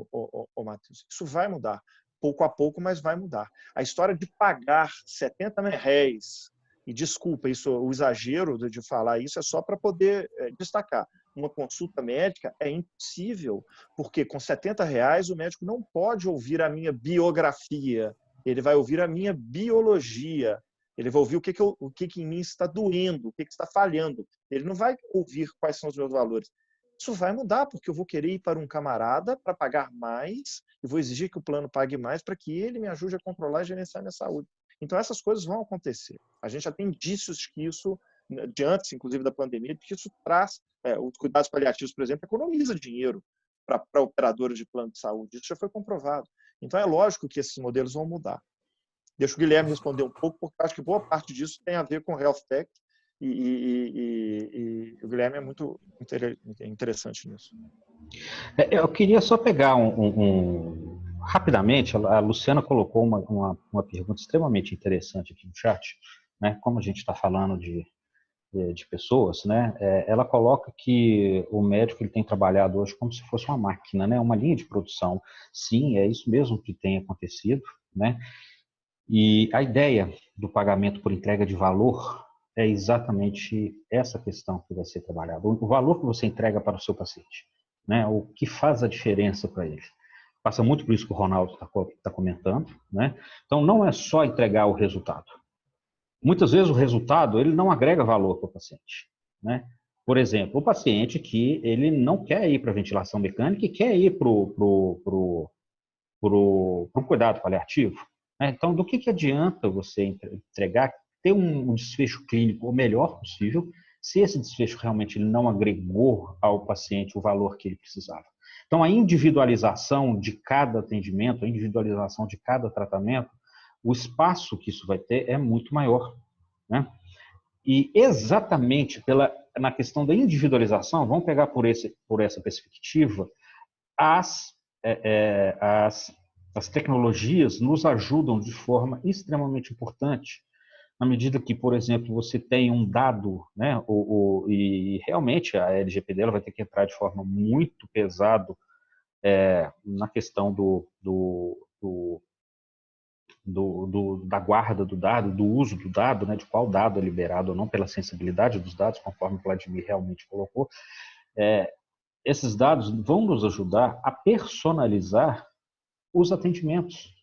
Matheus, isso vai mudar. Pouco a pouco, mas vai mudar. A história de pagar 70 reais, e desculpa, o exagero de falar isso é só para poder destacar. Uma consulta médica é impossível, porque com 70 reais o médico não pode ouvir a minha biografia, ele vai ouvir a minha biologia, ele vai ouvir o que em mim está doendo, o que está falhando. Ele não vai ouvir quais são os meus valores. Isso vai mudar, porque eu vou querer ir para um camarada para pagar mais, e vou exigir que o plano pague mais para que ele me ajude a controlar e gerenciar a minha saúde. Então, essas coisas vão acontecer. A gente já tem indícios de que isso, de antes, inclusive, da pandemia, de que isso traz, os cuidados paliativos, por exemplo, economiza dinheiro para operadores de plano de saúde. Isso já foi comprovado. Então, é lógico que esses modelos vão mudar. Deixa o Guilherme responder um pouco, porque acho que boa parte disso tem a ver com Health Tech e o Guilherme é muito interessante nisso. Eu queria só pegar rapidamente, a Luciana colocou uma pergunta extremamente interessante aqui no chat, né? Como a gente está falando de pessoas, né? Ela coloca que o médico ele tem trabalhado hoje como se fosse uma máquina, né? Uma linha de produção. Sim, é isso mesmo que tem acontecido, né? E a ideia do pagamento por entrega de valor é exatamente essa questão que vai ser trabalhada. O valor que você entrega para o seu paciente, né? O que faz a diferença para ele. Passa muito por isso que o Ronaldo está comentando, né? Então, não é só entregar o resultado. Muitas vezes o resultado ele não agrega valor para o paciente, né? Por exemplo, o paciente que ele não quer ir para a ventilação mecânica e quer ir para o cuidado paliativo, né? Então, do que adianta você entregar, ter um desfecho clínico o melhor possível, se esse desfecho realmente não agregou ao paciente o valor que ele precisava? Então, a individualização de cada atendimento, a individualização de cada tratamento, o espaço que isso vai ter é muito maior, né? E exatamente na questão da individualização, vamos pegar por essa perspectiva, as tecnologias nos ajudam de forma extremamente importante, na medida que, por exemplo, você tem um dado, né, e realmente a LGPD ela vai ter que entrar de forma muito pesada na questão da guarda do dado, do uso do dado, né, de qual dado é liberado ou não, pela sensibilidade dos dados, conforme o Vladimir realmente colocou. Esses dados vão nos ajudar a personalizar os atendimentos.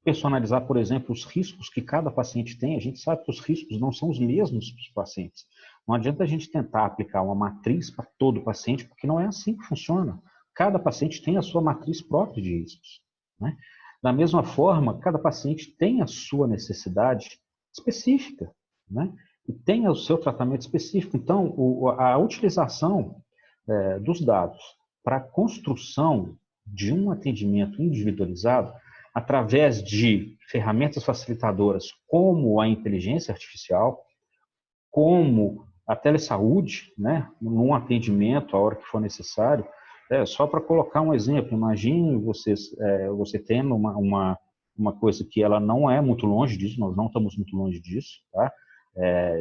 Personalizar, por exemplo, os riscos que cada paciente tem. A gente sabe que os riscos não são os mesmos para os pacientes. Não adianta a gente tentar aplicar uma matriz para todo paciente, porque não é assim que funciona. Cada paciente tem a sua matriz própria de riscos, né? Da mesma forma, cada paciente tem a sua necessidade específica, né? E tem o seu tratamento específico. Então, a utilização dos dados para a construção de um atendimento individualizado, através de ferramentas facilitadoras como a inteligência artificial, como a telesaúde, né, num atendimento a hora que for necessário. Só para colocar um exemplo, imagine você tendo uma coisa que ela não é muito longe disso, nós não estamos muito longe disso, tá?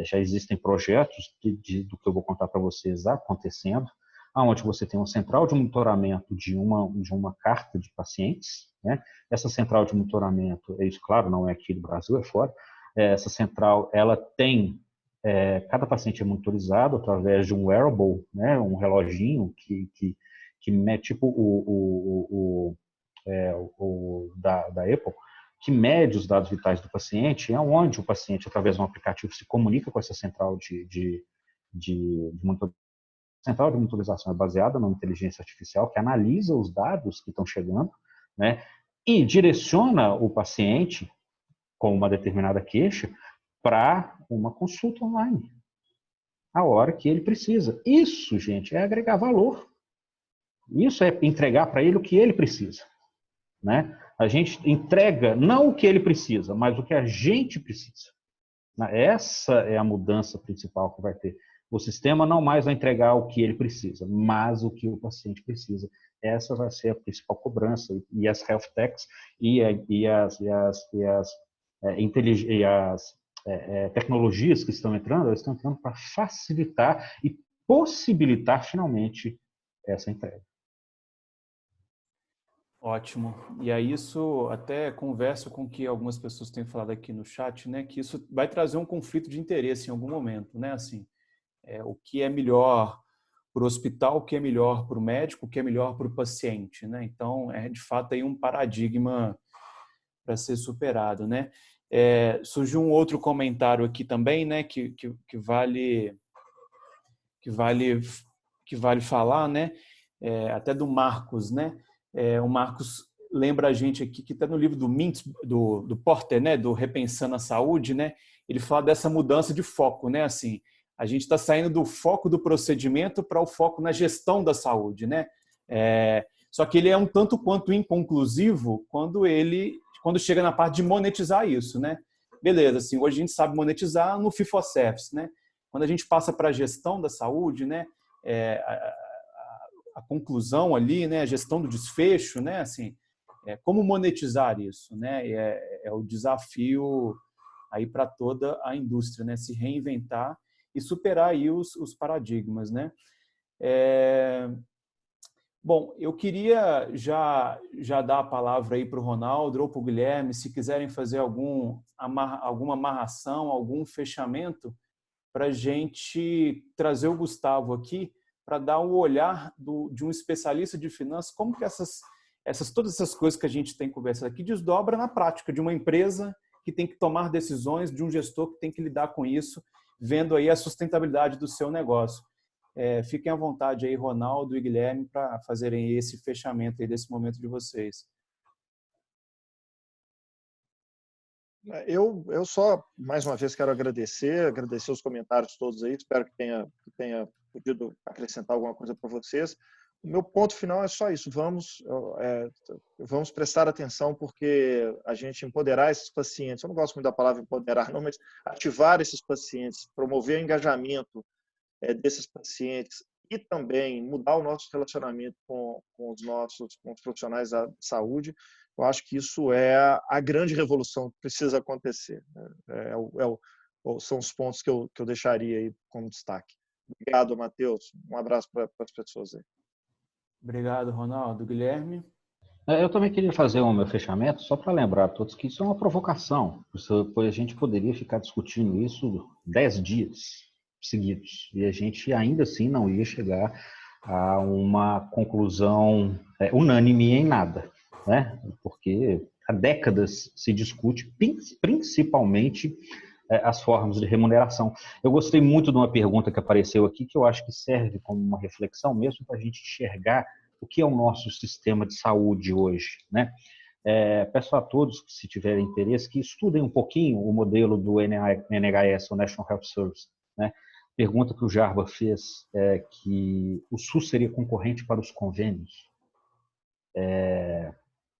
Já existem projetos do que eu vou contar para vocês acontecendo, onde você tem uma central de monitoramento de uma carta de pacientes, né? Essa central de monitoramento, isso, claro, não é aqui do Brasil, é fora. Essa central, ela tem, cada paciente é monitorizado através de um wearable, né? Um reloginho que mede, tipo da Apple, que mede os dados vitais do paciente, onde o paciente, através de um aplicativo, se comunica com essa central de monitoramento. A central de monitorização é baseada na inteligência artificial que analisa os dados que estão chegando, né, e direciona o paciente com uma determinada queixa para uma consulta online, a hora que ele precisa. Isso, gente, é agregar valor. Isso é entregar para ele o que ele precisa, né? A gente entrega não o que ele precisa, mas o que a gente precisa. Essa é a mudança principal que vai ter. O sistema não mais vai entregar o que ele precisa, mas o que o paciente precisa. Essa vai ser a principal cobrança. E as health techs e as tecnologias que estão entrando, elas estão entrando para facilitar e possibilitar finalmente essa entrega. Ótimo. E aí isso até conversa com o que algumas pessoas têm falado aqui no chat, né? Que isso vai trazer um conflito de interesse em algum momento, né? Assim, o que é melhor para o hospital, o que é melhor para o médico, o que é melhor para o paciente, né? Então, de fato aí um paradigma para ser superado, né? Surgiu um outro comentário aqui também, né? Que vale falar, né? Até do Marcos, né? O Marcos lembra a gente aqui que está no livro do Mintz, do Porter, né? Do Repensando a Saúde, né? Ele fala dessa mudança de foco, né? Assim, a gente está saindo do foco do procedimento para o foco na gestão da saúde, né? Só que ele é um tanto quanto inconclusivo quando chega na parte de monetizar isso, né? Beleza, assim, hoje a gente sabe monetizar no fee for service, né? Quando a gente passa para a gestão da saúde, né? A conclusão ali, né? A gestão do desfecho, né? Assim, como monetizar isso, né? É o desafio aí para toda a indústria, né? Se reinventar e superar aí os paradigmas, né? Bom, eu queria já dar a palavra aí para o Ronaldo ou para o Guilherme, se quiserem fazer alguma amarração, algum fechamento, para a gente trazer o Gustavo aqui para dar um olhar de um especialista de finanças, como que todas essas coisas que a gente tem conversado aqui desdobra na prática de uma empresa que tem que tomar decisões, de um gestor que tem que lidar com isso, vendo aí a sustentabilidade do seu negócio. Fiquem à vontade aí, Ronaldo e Guilherme, para fazerem esse fechamento aí desse momento de vocês. Eu só, mais uma vez, quero agradecer os comentários todos aí, espero que tenha podido acrescentar alguma coisa para vocês. O meu ponto final é só isso, vamos prestar atenção, porque a gente empoderar esses pacientes, eu não gosto muito da palavra empoderar, não, mas ativar esses pacientes, promover o engajamento desses pacientes e também mudar o nosso relacionamento com os profissionais da saúde. Eu acho que isso é a grande revolução que precisa acontecer. São os pontos que eu deixaria aí como destaque. Obrigado, Matheus. Um abraço para as pessoas aí. Obrigado, Ronaldo. Guilherme? Eu também queria fazer o meu fechamento, só para lembrar a todos que isso é uma provocação, pois a gente poderia ficar discutindo isso 10 dias seguidos, e a gente ainda assim não ia chegar a uma conclusão unânime em nada, né? Porque há décadas se discute principalmente as formas de remuneração. Eu gostei muito de uma pergunta que apareceu aqui, que eu acho que serve como uma reflexão mesmo para a gente enxergar o que é o nosso sistema de saúde hoje, né? Peço a todos, que se tiverem interesse, que estudem um pouquinho o modelo do NHS, o National Health Service, né? Pergunta que o Jarba fez é que o SUS seria concorrente para os convênios.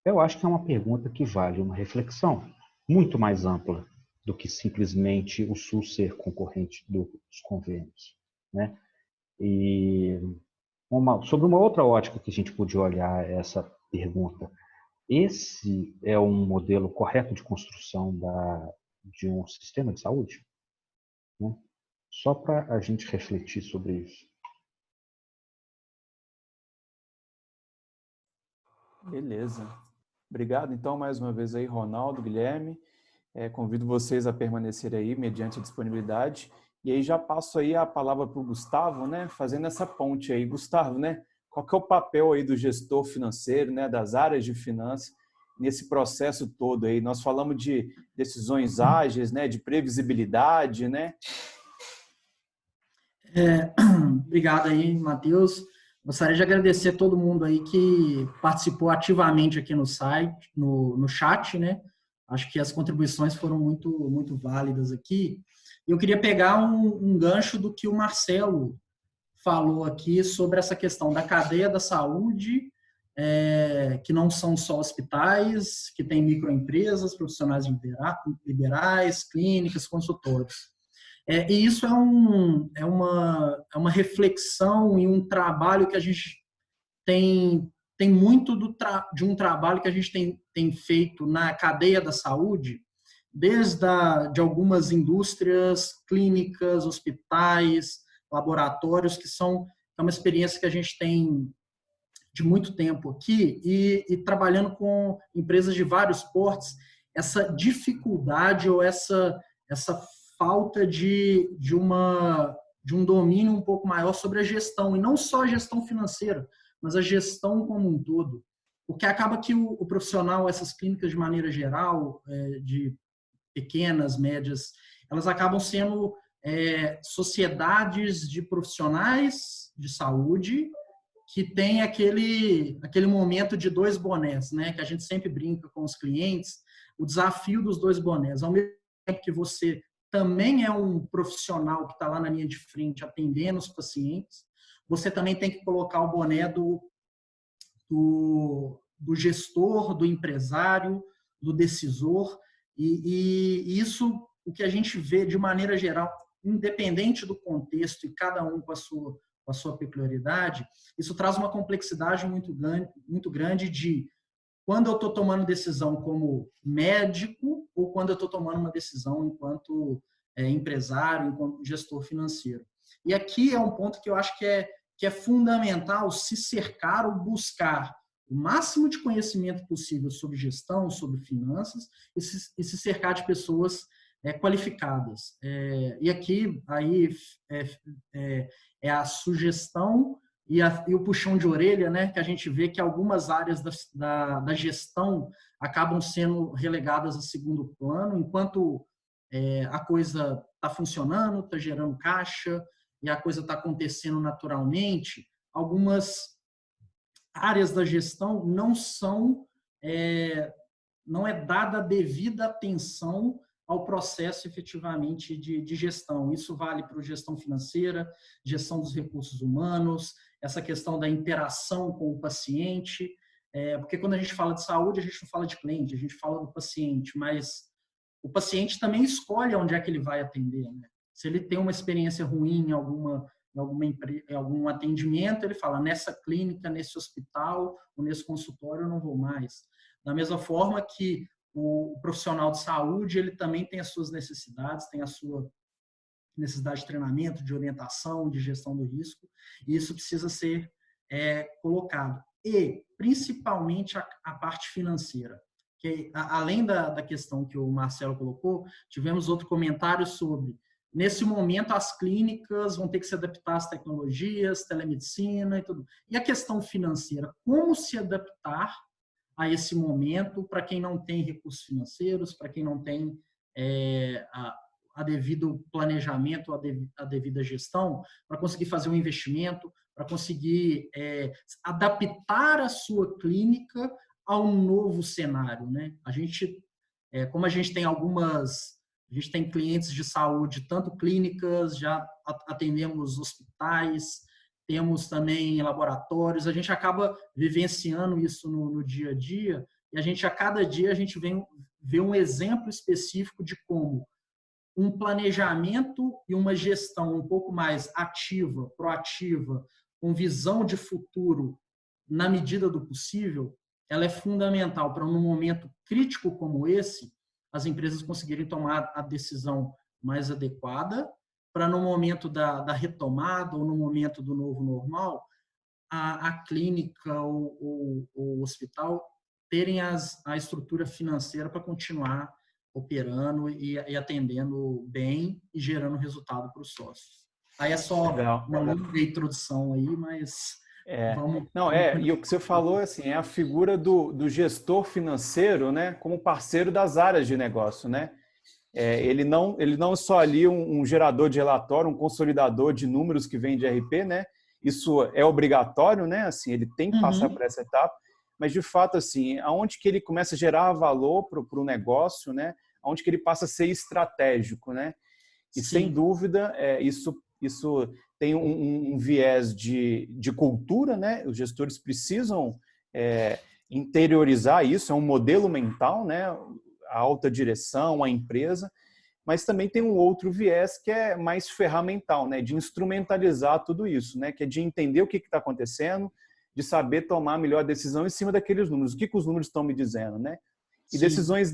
Eu acho que é uma pergunta que vale uma reflexão muito mais ampla do que simplesmente o SUS ser concorrente dos convênios, né? E sobre uma outra ótica que a gente podia olhar essa pergunta, esse é um modelo correto de construção de um sistema de saúde? Né? Só para a gente refletir sobre isso. Beleza. Obrigado, então, mais uma vez aí, Ronaldo, Guilherme. Convido vocês a permanecer aí, mediante a disponibilidade. E aí já passo aí a palavra para o Gustavo, né? Fazendo essa ponte aí. Gustavo, né? Qual que é o papel aí do gestor financeiro, né? Das áreas de finanças, nesse processo todo aí? Nós falamos de decisões ágeis, né? De previsibilidade, né? Obrigado aí, Matheus. Gostaria de agradecer a todo mundo aí que participou ativamente aqui no site, no chat, né? Acho que as contribuições foram muito válidas aqui. Eu queria pegar um gancho do que o Marcelo falou aqui sobre essa questão da cadeia da saúde, que não são só hospitais, que tem microempresas, profissionais liberais, clínicas, consultórios. E isso é uma reflexão e um trabalho que a gente tem muito de um trabalho que a gente tem feito na cadeia da saúde, de algumas indústrias, clínicas, hospitais, laboratórios, que são uma experiência que a gente tem de muito tempo aqui, e trabalhando com empresas de vários portes, essa dificuldade ou essa falta de um domínio um pouco maior sobre a gestão, e não só a gestão financeira, mas a gestão como um todo. Porque acaba que o profissional, essas clínicas de maneira geral, de pequenas, médias, elas acabam sendo sociedades de profissionais de saúde que tem aquele momento de dois bonés, né? Que a gente sempre brinca com os clientes, o desafio dos dois bonés. Ao mesmo tempo que você também é um profissional que está lá na linha de frente atendendo os pacientes, você também tem que colocar o boné do gestor, do empresário, do decisor, e isso, o que a gente vê de maneira geral, independente do contexto e cada um com a sua peculiaridade, isso traz uma complexidade muito grande de quando eu estou tomando decisão como médico ou quando eu estou tomando uma decisão enquanto empresário, enquanto gestor financeiro. E aqui é um ponto que eu acho que é fundamental se cercar ou buscar o máximo de conhecimento possível sobre gestão, sobre finanças, e se cercar de pessoas qualificadas. E aqui aí é a sugestão e o puxão de orelha, né, que a gente vê que algumas áreas da gestão acabam sendo relegadas a segundo plano, enquanto a coisa está funcionando, está gerando caixa e a coisa está acontecendo naturalmente, algumas áreas da gestão não é dada a devida atenção ao processo efetivamente de gestão. Isso vale para a gestão financeira, gestão dos recursos humanos, essa questão da interação com o paciente, porque quando a gente fala de saúde, a gente não fala de cliente, a gente fala do paciente, mas o paciente também escolhe onde é que ele vai atender, né? Se ele tem uma experiência ruim em algum atendimento, ele fala, nessa clínica, nesse hospital, ou nesse consultório eu não vou mais. Da mesma forma que o profissional de saúde, ele também tem as suas necessidades, tem a sua necessidade de treinamento, de orientação, de gestão do risco, e isso precisa ser colocado. E, principalmente, a parte financeira. Que, além da questão que o Marcelo colocou, tivemos outro comentário sobre, nesse momento, as clínicas vão ter que se adaptar às tecnologias, telemedicina e tudo. E a questão financeira, como se adaptar a esse momento para quem não tem recursos financeiros, para quem não tem a devido planejamento, a devida gestão, para conseguir fazer um investimento, para conseguir adaptar a sua clínica ao novo cenário, né? Como a gente tem clientes de saúde, tanto clínicas, já atendemos hospitais, temos também laboratórios, a gente acaba vivenciando isso no dia a dia, e a cada dia a gente vê um exemplo específico de como um planejamento e uma gestão um pouco mais ativa, proativa, com visão de futuro na medida do possível, ela é fundamental para, num momento crítico como esse, as empresas conseguirem tomar a decisão mais adequada, para no momento da retomada ou no momento do novo normal, a clínica ou o hospital terem a estrutura financeira para continuar operando e atendendo bem e gerando resultado para os sócios. Aí é só uma longa introdução aí, mas vamos... E o que você falou assim, é a figura do gestor financeiro, né, como parceiro das áreas de negócio, né? Ele não é só ali um gerador de relatório, um consolidador de números que vem de RP, né? Isso é obrigatório, né? Assim, ele tem que passar por essa etapa, mas de fato, assim, aonde que ele começa a gerar valor para o negócio, né? Aonde que ele passa a ser estratégico, né? E sim, sem dúvida, isso tem um viés de cultura, né? Os gestores precisam interiorizar isso, é um modelo mental, né? A alta direção, a empresa, mas também tem um outro viés que é mais ferramental, né? De instrumentalizar tudo isso, né? Que é de entender o que está acontecendo, de saber tomar a melhor decisão em cima daqueles números. O que os números estão me dizendo, né? E sim, decisões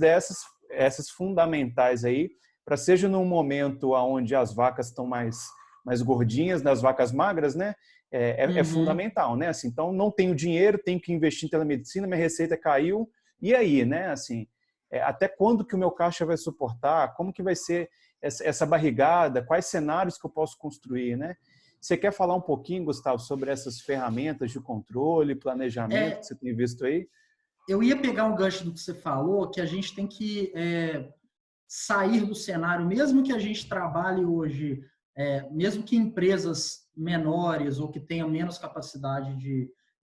essas fundamentais aí, para seja num momento onde as vacas estão mais gordinhas, das vacas magras, né? É fundamental, né? Assim, então, não tenho dinheiro, tenho que investir em telemedicina, minha receita caiu, e aí, né? Assim, até quando que o meu caixa vai suportar? Como que vai ser essa barrigada? Quais cenários que eu posso construir, né? Você quer falar um pouquinho, Gustavo, sobre essas ferramentas de controle, planejamento que você tem visto aí? Eu ia pegar um gancho do que você falou, que a gente tem que sair do cenário, mesmo que a gente trabalhe hoje, mesmo que empresas menores ou que tenham menos capacidade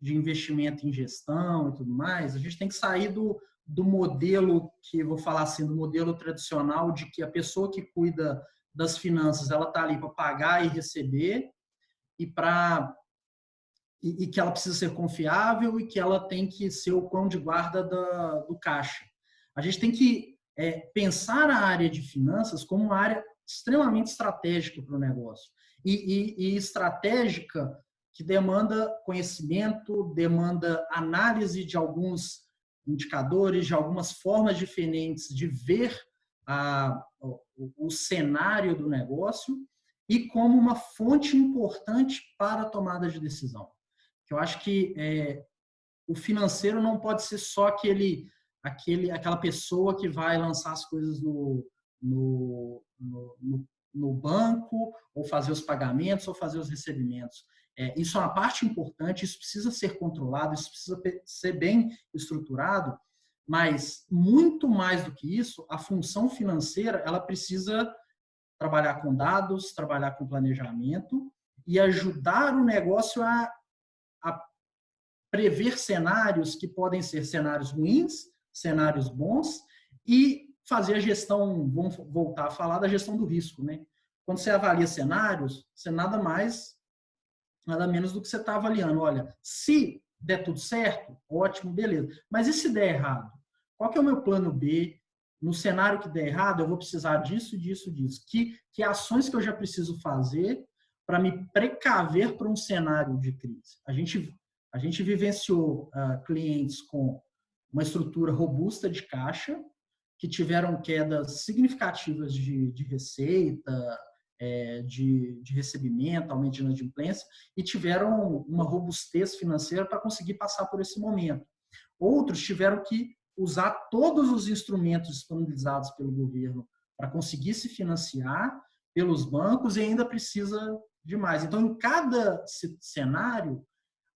de investimento em gestão e tudo mais, a gente tem que sair do modelo, que vou falar assim, do modelo tradicional de que a pessoa que cuida das finanças, ela está ali para pagar e receber e que ela precisa ser confiável e que ela tem que ser o cão de guarda do caixa. A gente tem que pensar a área de finanças como uma área extremamente estratégica para o negócio. E estratégica que demanda conhecimento, demanda análise de alguns indicadores, de algumas formas diferentes de ver o cenário do negócio e como uma fonte importante para a tomada de decisão. Eu acho que o financeiro não pode ser só aquela pessoa que vai lançar as coisas no banco, ou fazer os pagamentos, ou fazer os recebimentos. Isso é uma parte importante, isso precisa ser controlado, isso precisa ser bem estruturado, mas muito mais do que isso, a função financeira ela precisa trabalhar com dados, trabalhar com planejamento e ajudar o negócio a prever cenários que podem ser cenários ruins, cenários bons e fazer a gestão, vamos voltar a falar da gestão do risco, né? Quando você avalia cenários, você nada menos do que você está avaliando. Olha, se der tudo certo, ótimo, beleza. Mas e se der errado? Qual que é o meu plano B? No cenário que der errado, eu vou precisar disso, disso, disso. Que ações que eu já preciso fazer para me precaver para um cenário de crise? A gente vivenciou clientes com uma estrutura robusta de caixa, que tiveram quedas significativas de receita, de recebimento, aumento de inadimplência, e tiveram uma robustez financeira para conseguir passar por esse momento. Outros tiveram que usar todos os instrumentos disponibilizados pelo governo para conseguir se financiar pelos bancos e ainda precisa de mais. Então, em cada cenário,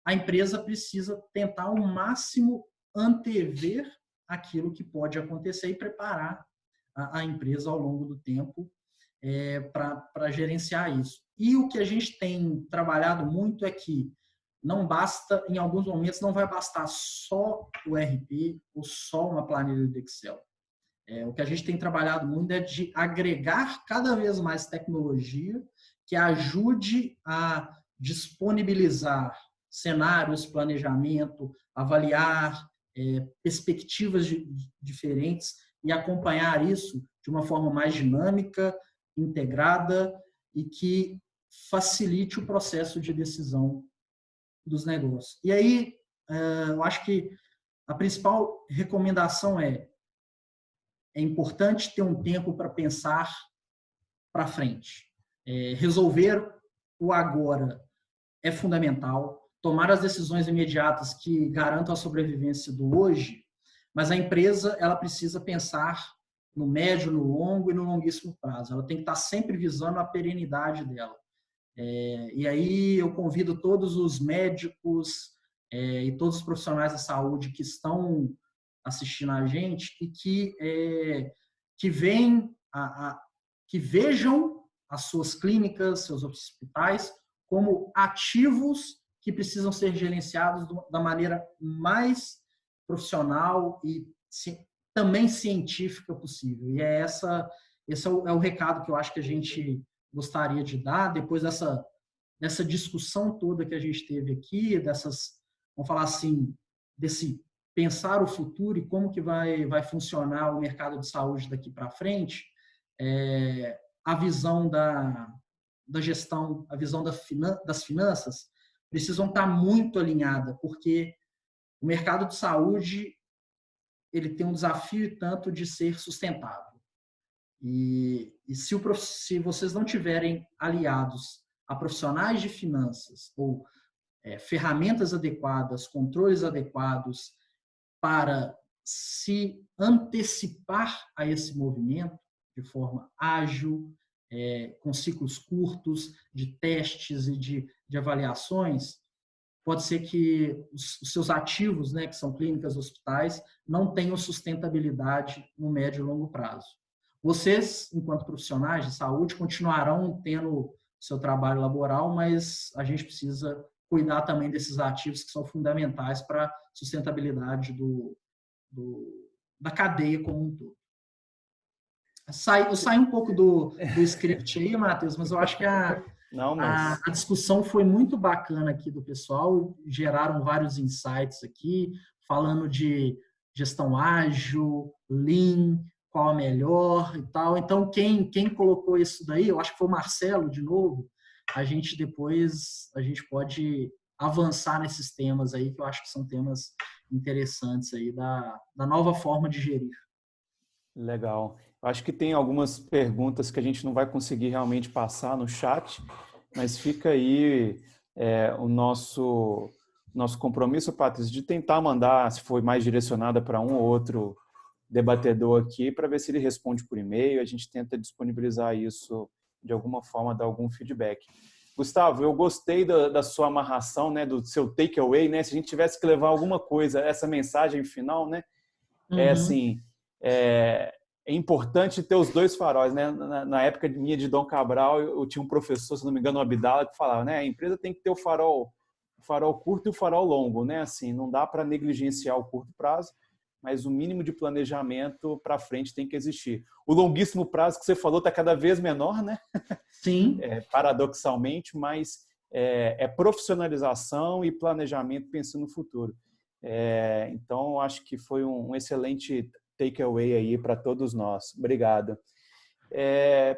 a empresa precisa tentar ao máximo antever aquilo que pode acontecer e preparar a empresa ao longo do tempo para gerenciar isso. E o que a gente tem trabalhado muito é que não basta, em alguns momentos, não vai bastar só o RP ou só uma planilha de Excel. O que a gente tem trabalhado muito é de agregar cada vez mais tecnologia que ajude a disponibilizar cenários, planejamento, avaliar perspectivas diferentes e acompanhar isso de uma forma mais dinâmica, integrada e que facilite o processo de decisão dos negócios. E aí, eu acho que a principal recomendação é importante ter um tempo para pensar para frente. Resolver o agora é fundamental. Tomar as decisões imediatas que garantam a sobrevivência do hoje, mas a empresa ela precisa pensar no médio, no longo e no longuíssimo prazo. Ela tem que estar sempre visando a perenidade dela. E aí eu convido todos os médicos e todos os profissionais da saúde que estão assistindo a gente e que vejam as suas clínicas, seus hospitais como ativos que precisam ser gerenciados da maneira mais profissional e também científica possível. E esse é o recado que eu acho que a gente gostaria de dar depois dessa discussão toda que a gente teve aqui, vamos falar assim, desse pensar o futuro e como que vai funcionar o mercado de saúde daqui para frente, a visão da gestão, a visão das finanças precisam estar muito alinhada, porque o mercado de saúde ele tem um desafio tanto de ser sustentável. E se vocês não tiverem aliados a profissionais de finanças ou ferramentas adequadas, controles adequados para se antecipar a esse movimento de forma ágil, com ciclos curtos de testes e de avaliações, pode ser que os seus ativos, né, que são clínicas, hospitais, não tenham sustentabilidade no médio e longo prazo. Vocês, enquanto profissionais de saúde, continuarão tendo seu trabalho laboral, mas a gente precisa cuidar também desses ativos que são fundamentais para a sustentabilidade da cadeia como um todo. Eu saí um pouco do script aí, Matheus, mas eu acho que a discussão foi muito bacana aqui do pessoal, geraram vários insights aqui, falando de gestão ágil, lean, qual a melhor e tal. Então, quem colocou isso daí, eu acho que foi o Marcelo, de novo, a gente pode avançar nesses temas aí, que eu acho que são temas interessantes aí da nova forma de gerir. Legal. Acho que tem algumas perguntas que a gente não vai conseguir realmente passar no chat, mas fica aí o nosso compromisso, Patrícia, de tentar mandar, se for mais direcionada para um ou outro debatedor aqui, para ver se ele responde por e-mail, a gente tenta disponibilizar isso de alguma forma, dar algum feedback. Gustavo, eu gostei da sua amarração, né, do seu takeaway, né? Se a gente tivesse que levar alguma coisa, essa mensagem final, né? É assim, é importante ter os dois faróis, né? Na época minha de Dom Cabral, eu tinha um professor, se não me engano, o Abdala, que falava, né? A empresa tem que ter o farol curto e o farol longo, né? Assim, não dá para negligenciar o curto prazo, mas o mínimo de planejamento para frente tem que existir. O longuíssimo prazo que você falou está cada vez menor, né? Sim. Paradoxalmente, mas é profissionalização e planejamento pensando no futuro. Então, acho que foi um excelente takeaway aí para todos nós. Obrigado.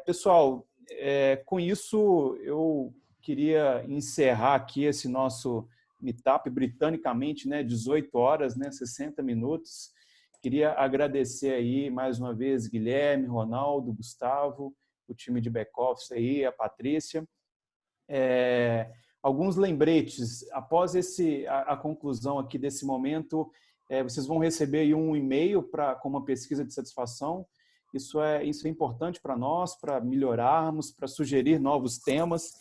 Pessoal, com isso eu queria encerrar aqui esse nosso meetup britanicamente, né, 18 horas, né, 60 minutos. Queria agradecer aí mais uma vez Guilherme, Ronaldo, Gustavo, o time de back-office aí, a Patrícia. Alguns lembretes. Após a conclusão aqui desse momento, vocês vão receber aí um e-mail com uma pesquisa de satisfação. Isso é importante para nós, para melhorarmos, para sugerir novos temas.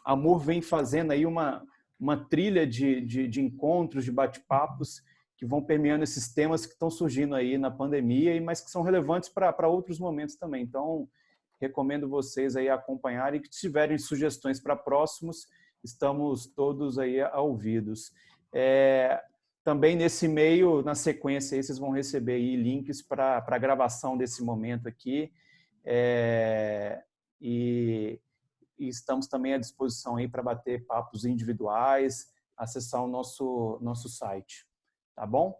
A Amor vem fazendo aí uma trilha de encontros, de bate-papos, que vão permeando esses temas que estão surgindo aí na pandemia, mas que são relevantes para outros momentos também. Então, recomendo vocês aí acompanharem e que tiverem sugestões para próximos, estamos todos aí ouvidos. Também nesse e-mail, na sequência, aí, vocês vão receber aí links para a gravação desse momento aqui. E estamos também à disposição aí para bater papos individuais, acessar o nosso site. Tá bom?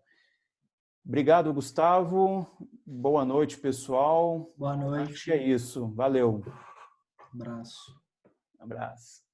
Obrigado, Gustavo. Boa noite, pessoal. Boa noite. Acho que é isso. Valeu. Um abraço. Um abraço.